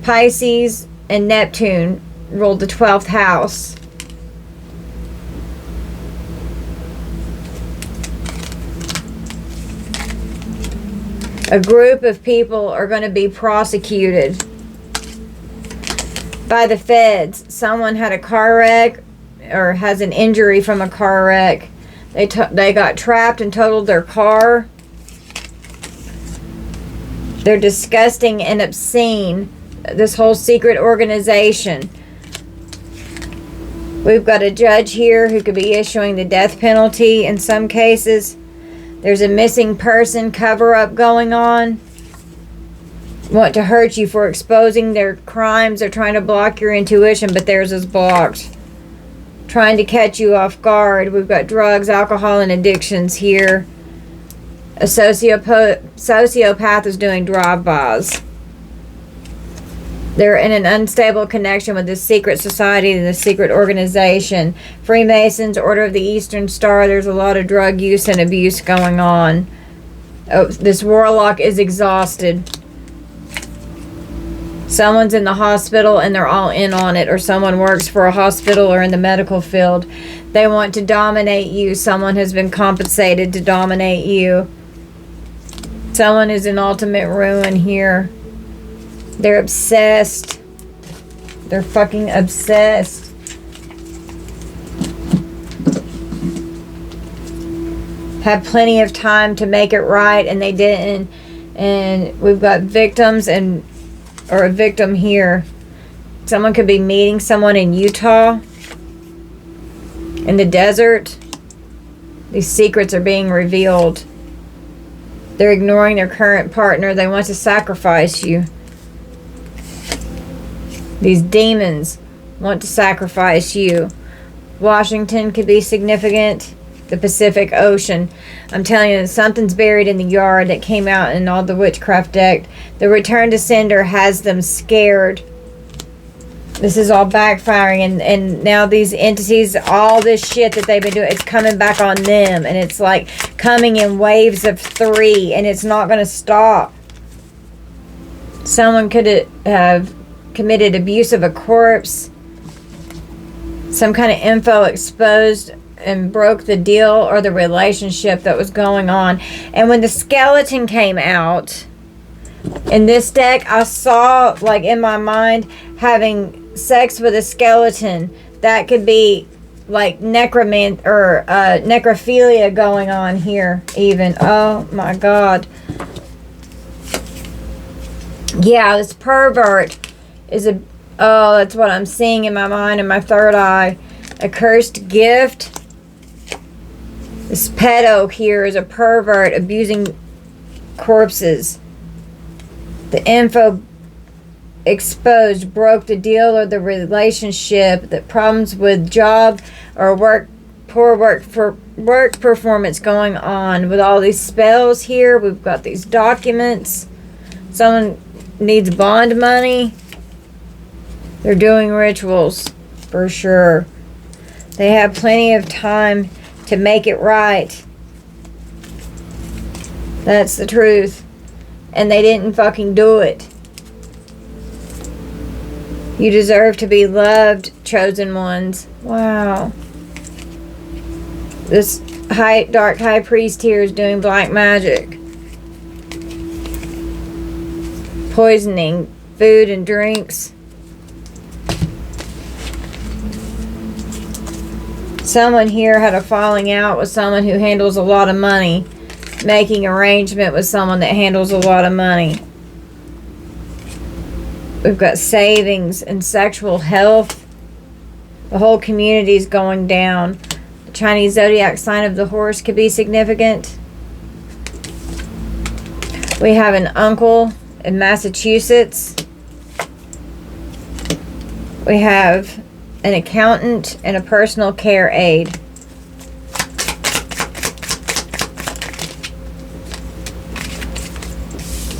Pisces and Neptune ruled the 12th house. A group of people are going to be prosecuted by the feds. Someone had a car wreck or has an injury from a car wreck. They got trapped and totaled their car. They're disgusting and obscene. This whole secret organization. We've got a judge here who could be issuing the death penalty in some cases. There's a missing person cover-up going on. Want to hurt you for exposing their crimes. They're trying to block your intuition, but theirs is blocked. Trying to catch you off guard. We've got drugs, alcohol, and addictions here. A sociopath is doing drive-bys. They're in an unstable connection with this secret society and this secret organization. Freemasons, Order of the Eastern Star. There's a lot of drug use and abuse going on. Oh, this warlock is exhausted. Someone's in the hospital and they're all in on it, or someone works for a hospital or in the medical field. They want to dominate you. Someone has been compensated to dominate you. Someone is in ultimate ruin here. They're obsessed. They're fucking obsessed. Had plenty of time to make it right and they didn't. And we've got victims or a victim here. Someone could be meeting someone in Utah. In the desert. These secrets are being revealed. They're ignoring their current partner. They want to sacrifice you. These demons want to sacrifice you. Washington could be significant. The Pacific Ocean. I'm telling you, something's buried in the yard that came out in all the witchcraft deck. The return to sender has them scared. This is all backfiring, and now these entities, all this shit that they've been doing, it's coming back on them, and it's like coming in waves of 3, and it's not going to stop. Someone could have committed abuse of a corpse, some kind of info exposed and broke the deal or the relationship that was going on. And when the skeleton came out in this deck, I saw, like, in my mind, having sex with a skeleton. That could be like necrophilia going on here even. Oh my god. Yeah, this pervert is a, oh, that's what I'm seeing in my mind, in my third eye. A cursed gift. This pedo here is a pervert abusing corpses. The info exposed broke the deal or the relationship. The problems with job or poor work performance going on with all these spells here. We've got these documents. Someone needs bond money. They're doing rituals for sure. They have plenty of time to make it right. That's the truth. And they didn't fucking do it. You deserve to be loved, chosen ones. Wow. This dark high priest here is doing black magic. Poisoning food and drinks. Someone here had a falling out with someone who handles a lot of money. Making arrangement with someone that handles a lot of money. We've got savings and sexual health. The whole community is going down. The Chinese zodiac sign of the horse could be significant. We have an uncle in Massachusetts. We have an accountant and a personal care aide.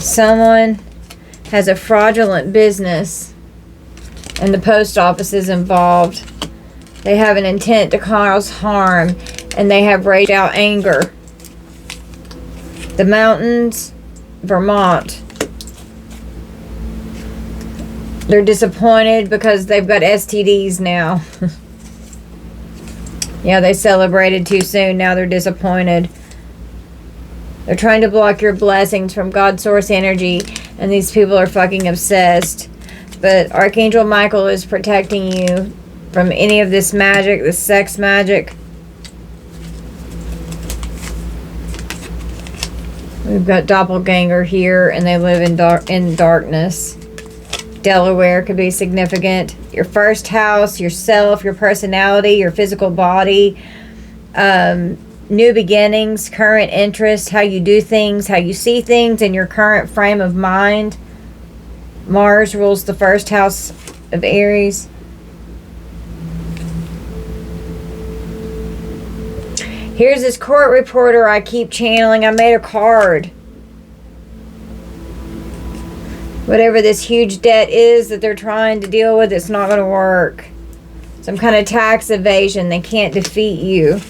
Someone has a fraudulent business and the post office is involved. They have an intent to cause harm and they have raged out anger. The mountains, Vermont. They're disappointed because they've got STDs now. Yeah, they celebrated too soon. Now they're disappointed. They're trying to block your blessings from God's source energy, and these people are fucking obsessed. But Archangel Michael is protecting you from any of this magic, this sex magic. We've got doppelganger here, and they live in darkness. Delaware could be significant. Your first house, yourself, your personality, your physical body. New beginnings, current interests, how you do things, how you see things in your current frame of mind. Mars rules the first house of Aries. Here's this court reporter I keep channeling. I made a card. Whatever this huge debt is that they're trying to deal with, it's not going to work. Some kind of tax evasion. They can't defeat you.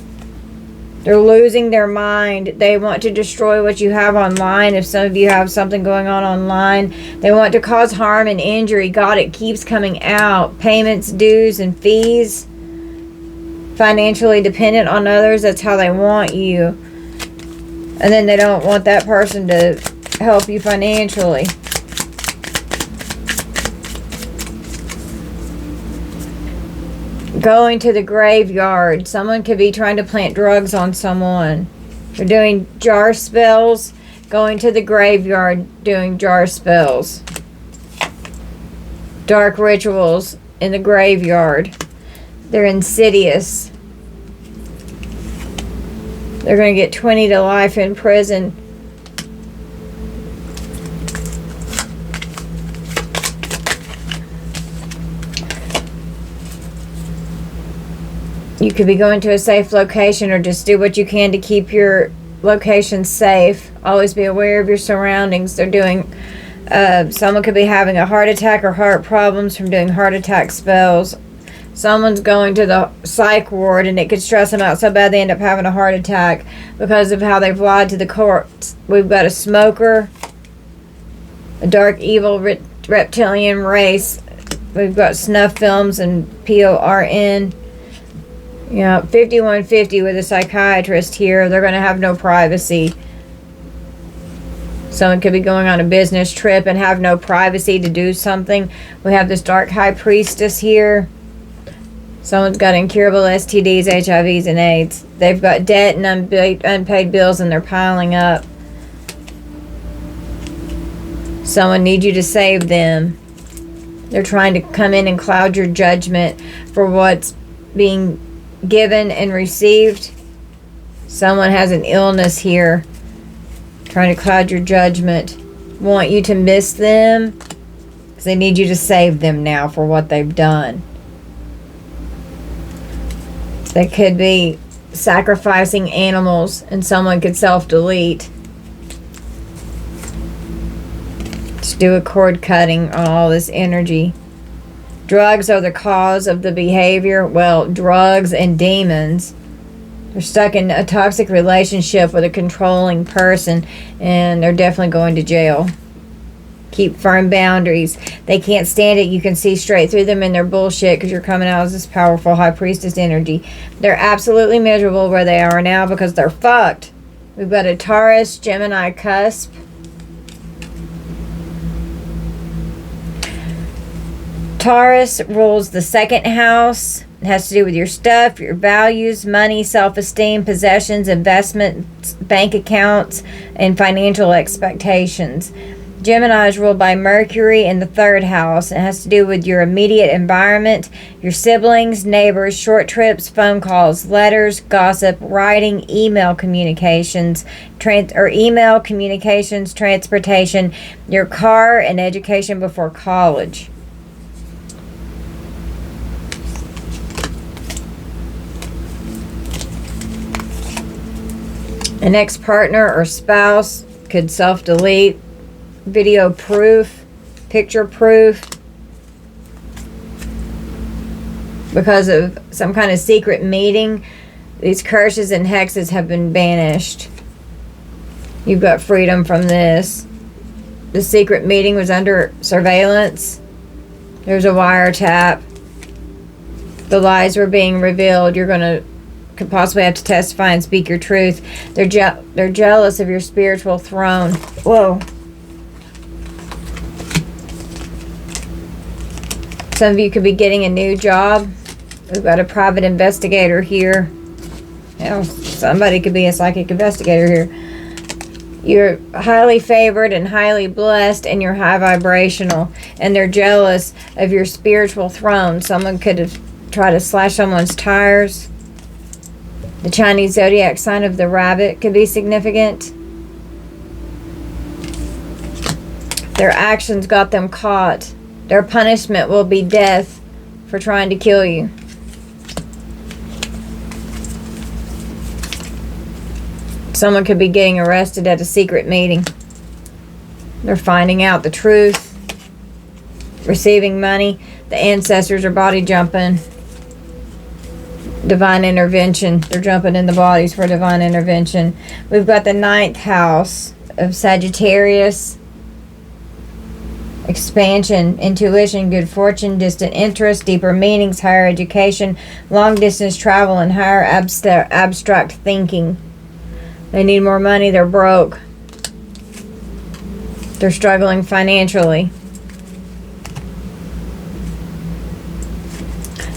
They're losing their mind. They want to destroy what you have online. If some of you have something going on online, they want to cause harm and injury. God, it keeps coming out. Payments, dues, and fees. Financially dependent on others. That's how they want you. And then they don't want that person to help you financially. Going to the graveyard. Someone could be trying to plant drugs on someone. They're doing jar spells. Going to the graveyard, doing jar spells. Dark rituals in the graveyard. They're insidious. They're going to get 20 to life in prison. You could be going to a safe location or just do what you can to keep your location safe. Always be aware of your surroundings. They're doing Someone could be having a heart attack or heart problems from doing heart attack spells. Someone's going to the psych ward and it could stress them out so bad they end up having a heart attack because of how they've lied to the courts. We've got a smoker, a dark evil reptilian race. We've got snuff films and PORN. You know, 5150 with a psychiatrist here. They're going to have no privacy. Someone could be going on a business trip and have no privacy to do something. We have this dark high priestess here. Someone's got incurable STDs, HIVs, and AIDS. They've got debt and unpaid bills and they're piling up. Someone needs you to save them. They're trying to come in and cloud your judgment for what's being given and received. Someone has an illness here, trying to cloud your judgment. Want you to miss them because they need you to save them now for what they've done. They could be sacrificing animals and someone could self-delete. Just do a cord cutting on all this energy. Drugs are the cause of the behavior. Well, drugs and demons. They're stuck in a toxic relationship with a controlling person and they're definitely going to jail. Keep firm boundaries. They can't stand it. You can see straight through them and their bullshit because you're coming out as this powerful high priestess energy. They're absolutely miserable where they are now because they're fucked. We've got a Taurus, Gemini cusp. Taurus rules the second house. It has to do with your stuff, your values, money, self-esteem, possessions, investments, bank accounts, and financial expectations. Gemini is ruled by Mercury in the third house. It has to do with your immediate environment, your siblings, neighbors, short trips, phone calls, letters, gossip, writing, email communications, transportation, your car, and education before college. An ex-partner or spouse could self-delete. Video proof, picture proof, because of some kind of secret meeting. These curses and hexes have been banished. You've got freedom from this. The secret meeting was under surveillance. There's a wiretap. The lies were being revealed. You're going to could possibly have to testify and speak your truth. They're jealous of your spiritual throne. Whoa. Some of you could be getting a new job. We've got a private investigator here. You know, somebody could be a psychic investigator here. You're highly favored and highly blessed, and you're high vibrational. And they're jealous of your spiritual throne. Someone could have tried to slash someone's tires. The Chinese zodiac sign of the rabbit could be significant. Their actions got them caught. Their punishment will be death for trying to kill you. Someone could be getting arrested at a secret meeting. They're finding out the truth. Receiving money. The ancestors are body jumping. Divine intervention. They're jumping in the bodies for divine intervention. We've got the 9th house of Sagittarius. Expansion, intuition, good fortune, distant interest, deeper meanings, higher education, long distance travel, and higher abstract thinking. They need more money. They're broke. They're struggling financially.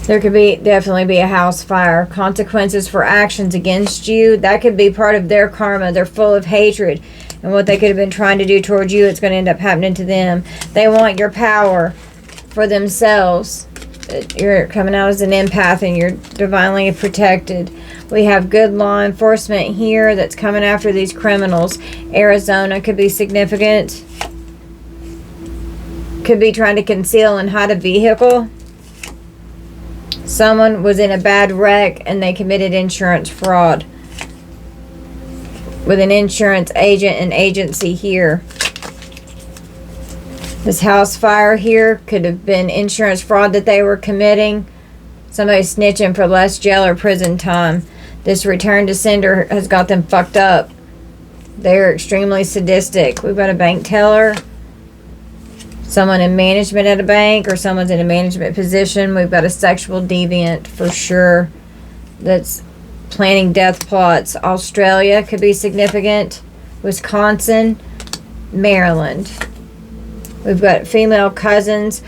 There could definitely be a house fire. Consequences for actions against you. That could be part of their karma. They're full of hatred. And what they could have been trying to do towards you, it's going to end up happening to them. They want your power for themselves. You're coming out as an empath and you're divinely protected. We have good law enforcement here that's coming after these criminals. Arizona could be significant. Could be trying to conceal and hide a vehicle. Someone was in a bad wreck and they committed insurance fraud. With an insurance agent and agency here. This house fire here could have been insurance fraud that they were committing. Somebody snitching for less jail or prison time. This return to sender has got them fucked up. They're extremely sadistic. We've got a bank teller. Someone in management at a bank, or someone's in a management position. We've got a sexual deviant for sure that's planning death plots. Australia could be significant. Wisconsin, Maryland. We've got female cousins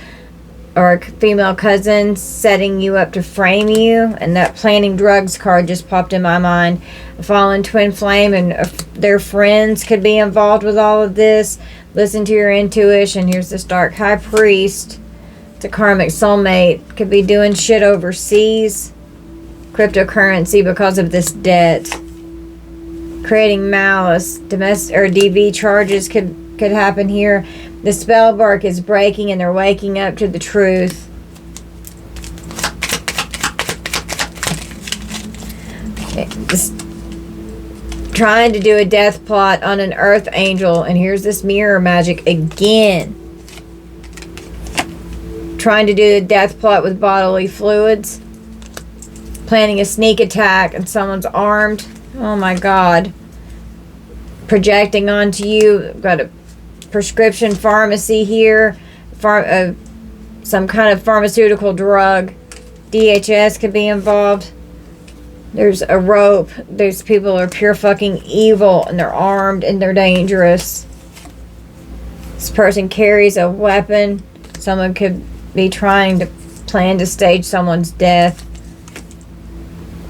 or female cousins setting you up to frame you. And that planning drugs card just popped in my mind. A fallen twin flame and their friends could be involved with all of this. Listen to your intuition. Here's this dark high priest. It's a karmic soulmate. Could be doing shit overseas. Cryptocurrency because of this debt. Creating malice. Domestic or DV charges could happen here. The spell bark is breaking and they're waking up to the truth. Trying to do a death plot on an earth angel, and here's this mirror magic again. Trying to do a death plot with bodily fluids. Planning a sneak attack and someone's armed. Oh my god. Projecting onto you. Got a prescription pharmacy here. Some kind of pharmaceutical drug. DHS could be involved. There's a rope. These people are pure fucking evil, and they're armed and they're dangerous. This person carries a weapon. Someone could be trying to plan to stage someone's death.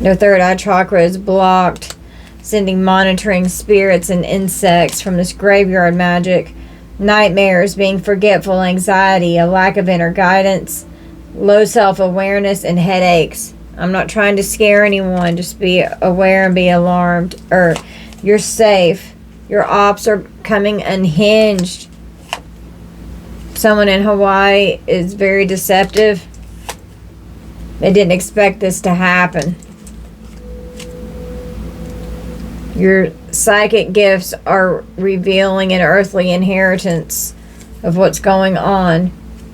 Their third eye chakra is blocked. Sending monitoring spirits and insects from this graveyard magic. Nightmares, being forgetful, anxiety, a lack of inner guidance, low self-awareness, and headaches. I'm not trying to scare anyone. Just be aware and be alarmed. Or you're safe. Your ops are coming unhinged. Someone in Hawaii is very deceptive. They didn't expect this to happen. Your psychic gifts are revealing an earthly inheritance of what's going on.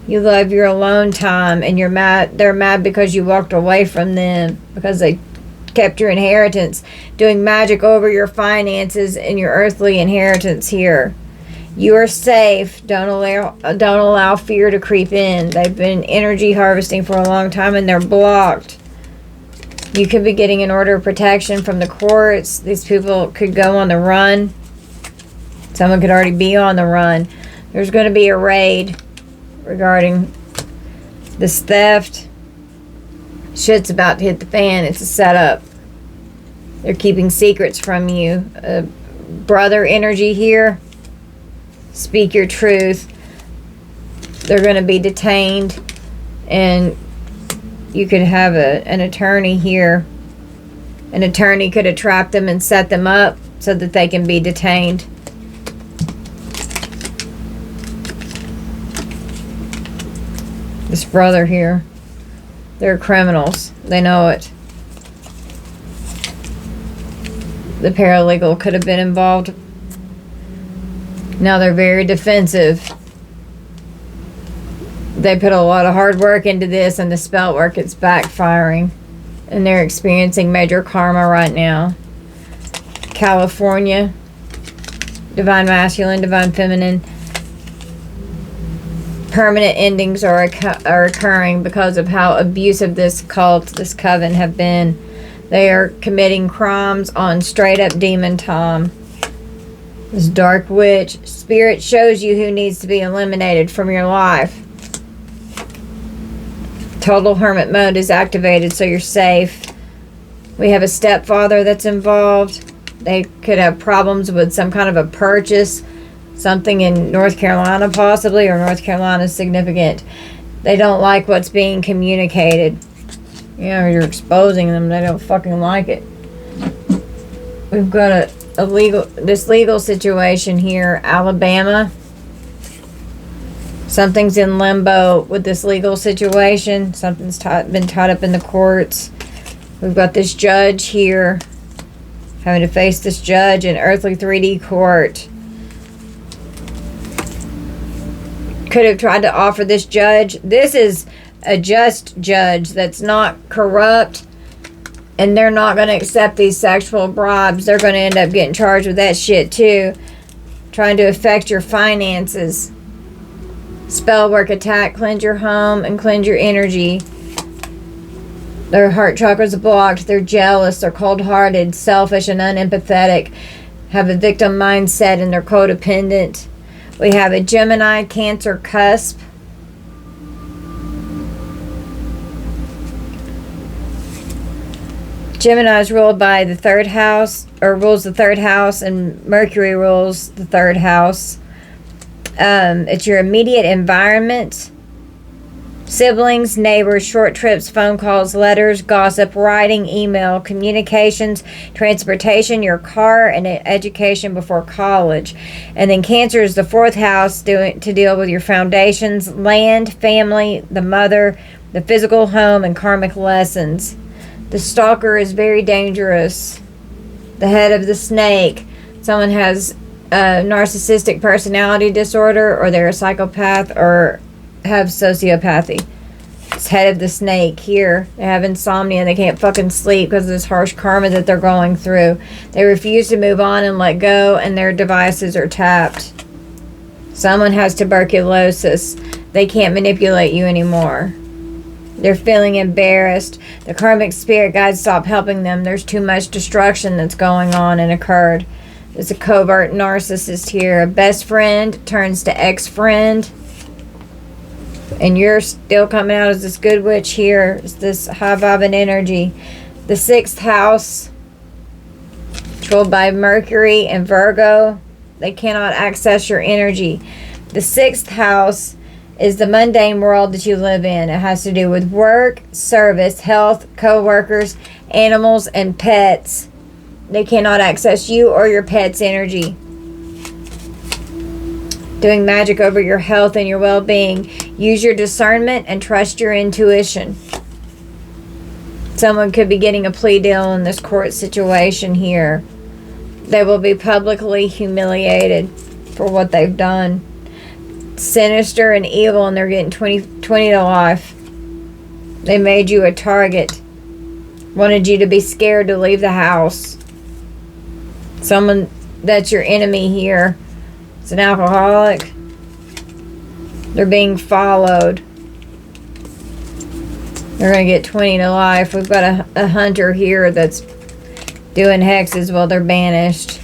You love your alone time, and you're mad. They're mad because you walked away from them because they kept your inheritance. Doing magic over your finances and your earthly inheritance here. You are safe. Don't allow fear to creep in. They've been energy harvesting for a long time, and they're blocked. You could be getting an order of protection from the courts. These people could go on the run. Someone could already be on the run. There's going to be a raid regarding this theft. Shit's about to hit the fan. It's a setup. They're keeping secrets from you. Brother energy here. Speak your truth. They're going to be detained, and you could have an attorney here. An attorney could have trapped them and set them up so that they can be detained. This brother here, they're criminals. They know it. The paralegal could have been involved. Now they're very defensive. They put a lot of hard work into this, and the spell work is backfiring. And they're experiencing major karma right now. California, divine masculine, divine feminine. Permanent endings are occurring because of how abusive this cult, this coven have been. They are committing crimes on straight up demon time. This dark witch spirit shows you who needs to be eliminated from your life. Total hermit mode is activated, so you're safe. We have a stepfather that's involved. They could have problems with some kind of a purchase. Something in North Carolina possibly, or North Carolina is significant. They don't like what's being communicated. You know, you're exposing them. They don't fucking like it. We've got this legal situation here. Alabama. Something's in limbo with this legal situation. Something's been tied up in the courts. We've got this judge here. Having to face this judge in earthly 3D court. could have tried to offer this judge. This is a just judge that's not corrupt, and they're not going to accept these sexual bribes. They're going to end up getting charged with that shit too, trying to affect your finances. Spell work, attack, cleanse your home and cleanse your energy. Their heart chakras are blocked. They're jealous. They're cold-hearted, selfish, and unempathetic. Have a victim mindset, and they're codependent. We have a Gemini, Cancer cusp. Gemini is ruled by the third house, or rules the third house, and Mercury rules the third house. It's your immediate environment. Siblings, neighbors, short trips, phone calls, letters, gossip, writing, email, communications, transportation, your car, and education before college. And then Cancer is the fourth house to deal with your foundations, land, family, the mother, the physical home, and karmic lessons. The stalker is very dangerous. The head of the snake. Someone has a narcissistic personality disorder, or they're a psychopath, or have sociopathy. It's head of the snake here. They have insomnia. They can't fucking sleep because of this harsh karma that they're going through. They refuse to move on and let go, and their devices are tapped. Someone has tuberculosis. They can't manipulate you anymore. They're feeling embarrassed. The karmic spirit guides stop helping them. There's too much destruction that's going on and occurred. There's a covert narcissist here. A best friend turns to ex-friend. And you're still coming out as this good witch here. It's this high-vibing energy. The sixth house, controlled by Mercury and Virgo. They cannot access your energy. The sixth house is the mundane world that you live in. It has to do with work, service, health, co-workers, animals, and pets. They cannot access you or your pet's energy. Doing magic over your health and your well-being. Use your discernment and trust your intuition. Someone could be getting a plea deal in this court situation here. They will be publicly humiliated for what they've done. Sinister and evil, and they're getting 20 to life. They made you a target. Wanted you to be scared to leave the house. Someone that's your enemy here. It's an alcoholic. They're being followed. They're going to get 20 to life. We've got a hunter here that's doing hexes while they're banished.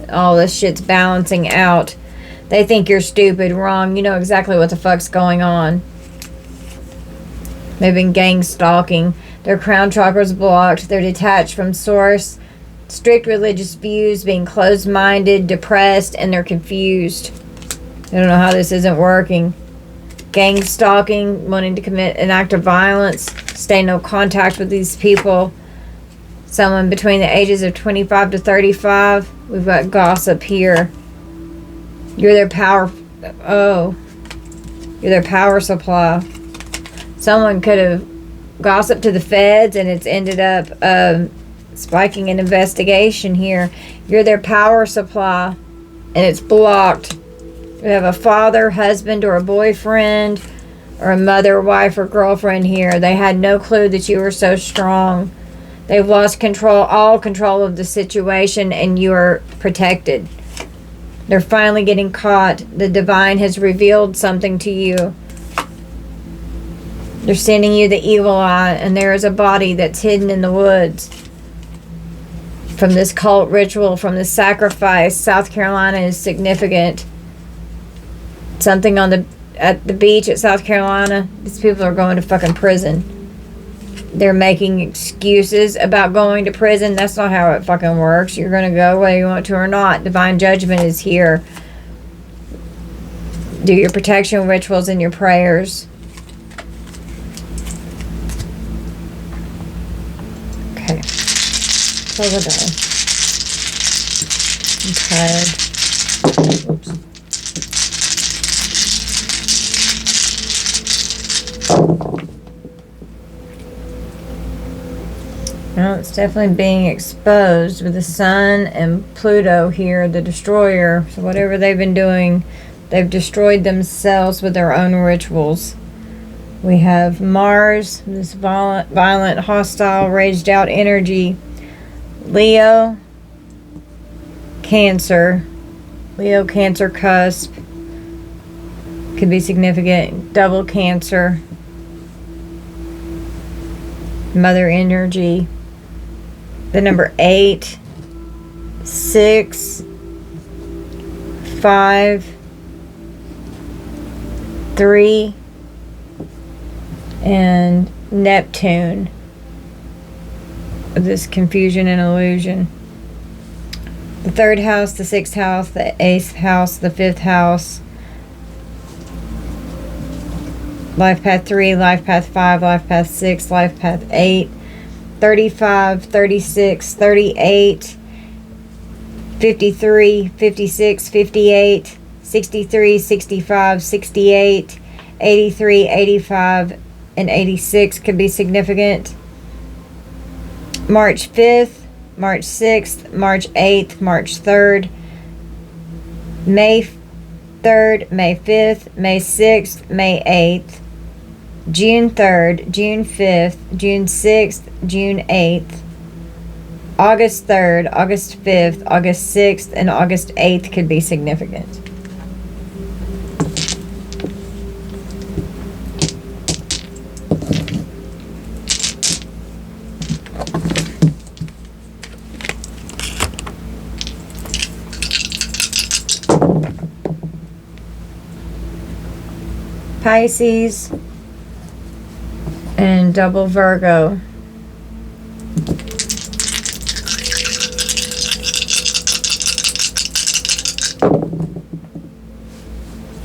All this shit's balancing out. They think you're stupid, wrong. You know exactly what the fuck's going on. They've been gang stalking. Their crown chakra's blocked. They're detached from source. Strict religious views, being closed-minded, depressed, and they're confused. They don't know how this isn't working. Gang stalking, wanting to commit an act of violence. Stay no contact with these people. Someone between the ages of 25 to 35. We've got gossip here. You're their power. Oh. You're their power supply. Someone could have gossiped to the feds, and it's ended up spiking an investigation here. You're their power supply, and it's blocked. You have a father, husband, or a boyfriend, or a mother, wife, or girlfriend here. They had no clue that you were so strong. They've lost all control of the situation, and you are protected. They're finally getting caught. The divine has revealed something to you. They're sending you the evil eye, and there is a body that's hidden in the woods. From this cult ritual, from this sacrifice, South Carolina is significant. Something at the beach at South Carolina. These people are going to fucking prison. They're making excuses about going to prison. That's not how it fucking works. You're going to go whether you want to or not. Divine judgment is here. Do your protection rituals and your prayers. Okay. Close the door. I'm tired. Oops. Well, it's definitely being exposed with the sun and Pluto here, the destroyer. So whatever they've been doing, They've destroyed themselves with their own rituals. We have Mars, this violent, hostile, raged out energy. Leo, Cancer. Leo, Cancer cusp. Could be significant. Double Cancer. Mother energy. The number 8, 6, 5, 3, and Neptune. This confusion and illusion. The 3rd house, the 6th house, the 8th house, the 5th house. Life path 3, life path 5, life path 6, life path 8, 35, 36, 38, 53, 56, 58, 63, 65, 68, 83, 85, and 86 could be significant. March 5th, March 6th, March 8th, March 3rd, May 3rd, May 5th, May 6th, May 8th, June 3rd, June 5th, June 6th, June 8th, August 3rd, August 5th, August 6th, and August 8th could be significant. Pisces and double Virgo.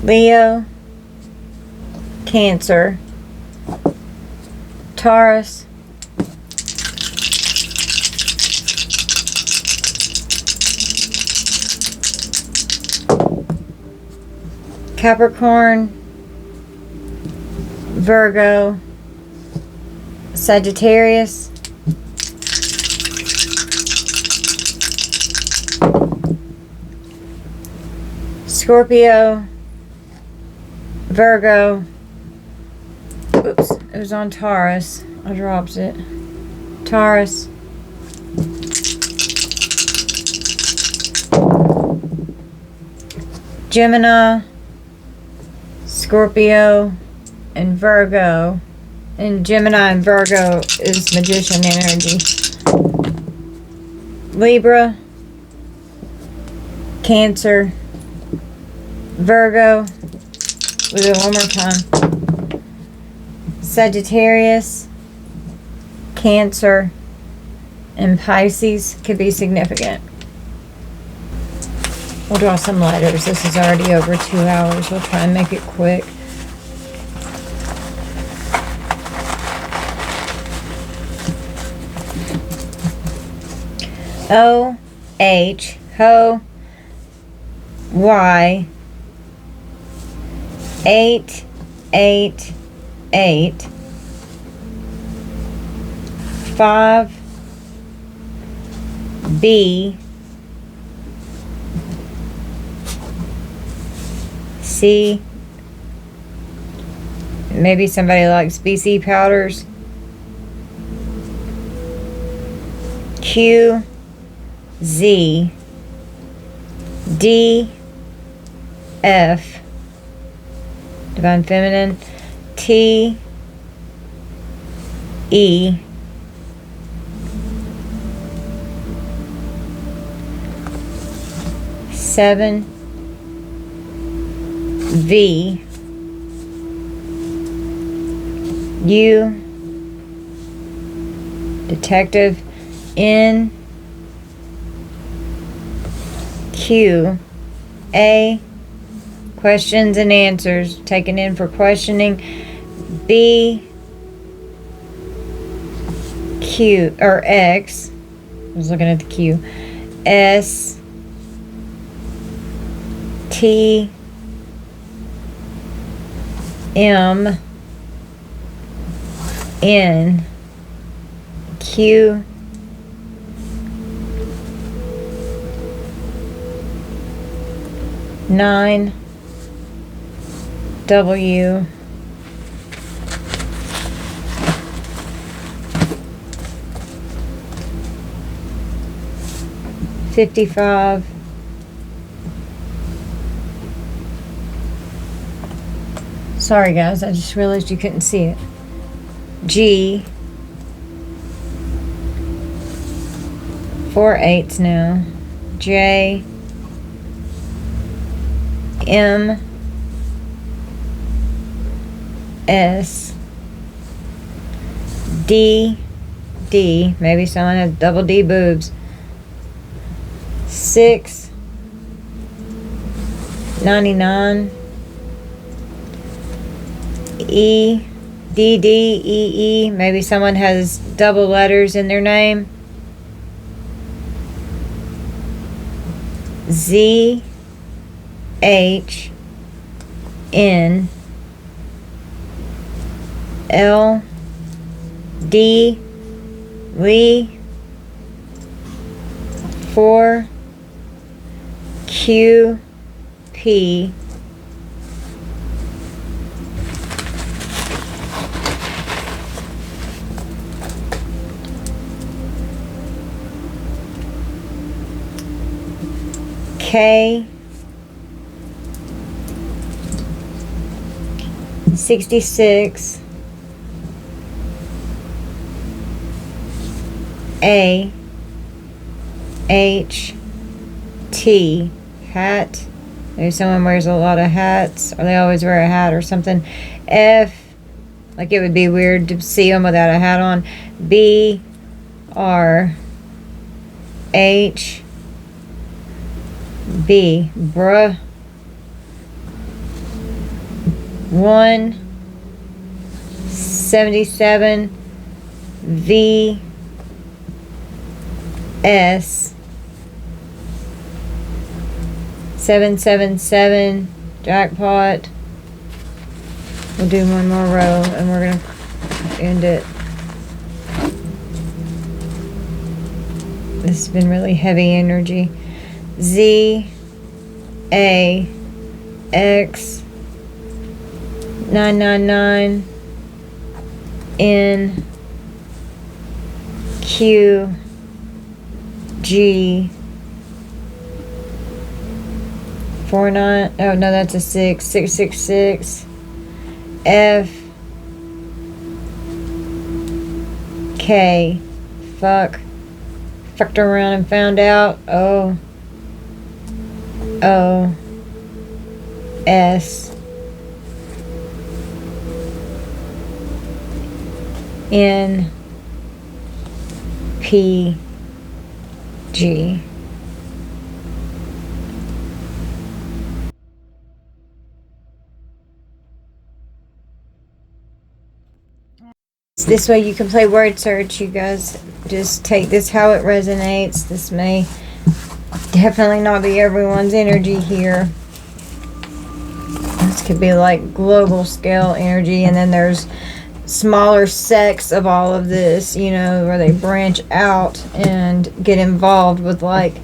Leo, Cancer, Taurus, Capricorn, Virgo, Sagittarius, Scorpio, Virgo. Oops, it was on Taurus. I dropped it. Taurus. Gemini, Scorpio, and Virgo. And Gemini and Virgo is magician energy. Libra, Cancer, Virgo. We'll do it one more time. Sagittarius, Cancer, and Pisces could be significant. We'll draw some letters. This is already over 2 hours. We'll try and make it quick. O-H, ho, Y, 8, 8, 8, 5, B, C. Maybe somebody likes BC powders. Q, Z, D, F, Divine Feminine, T, E, seven, V, U, Detective, N, Q, A, questions and answers, taken in for questioning, B, Q, or X, I was looking at the Q, S, T, M, N, Q, nine, W. $55. Sorry guys, I just realized you couldn't see it. G. 4 8s now. J. M. S. D. D. Maybe someone has double D boobs. 6. 99. E. D. D. E. E. Maybe someone has double letters in their name. Z. H. N. L. D. Lee. 4. Q. P. K. 66. A. H. T. Hat. Maybe someone wears a lot of hats, or they always wear a hat or something. F. Like it would be weird to see them without a hat on. B. R. H. B. Bruh. 177. V. S. 777. Jackpot. We'll do one more row and we're gonna end it. This has been really heavy energy. Z. A. X. 999. N. Q. G. 49. Oh no, that's a 6. 666. F. K. Fuck. Fucked around and found out. O. O. S. N. P. G. This way you can play word search. You guys just take this how it resonates. This may definitely not be everyone's energy here. This could be like global scale energy, and then there's smaller sects of all of this, you know, where they branch out and get involved with like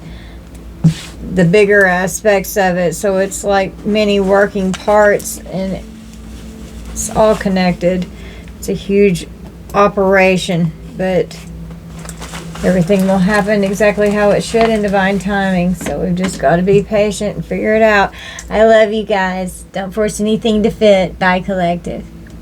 the bigger aspects of it. So it's like many working parts and it's all connected. It's a huge operation, but everything will happen exactly how it should in divine timing. So we've just got to be patient and figure it out. I love you guys. Don't force anything to fit. Bye, collective.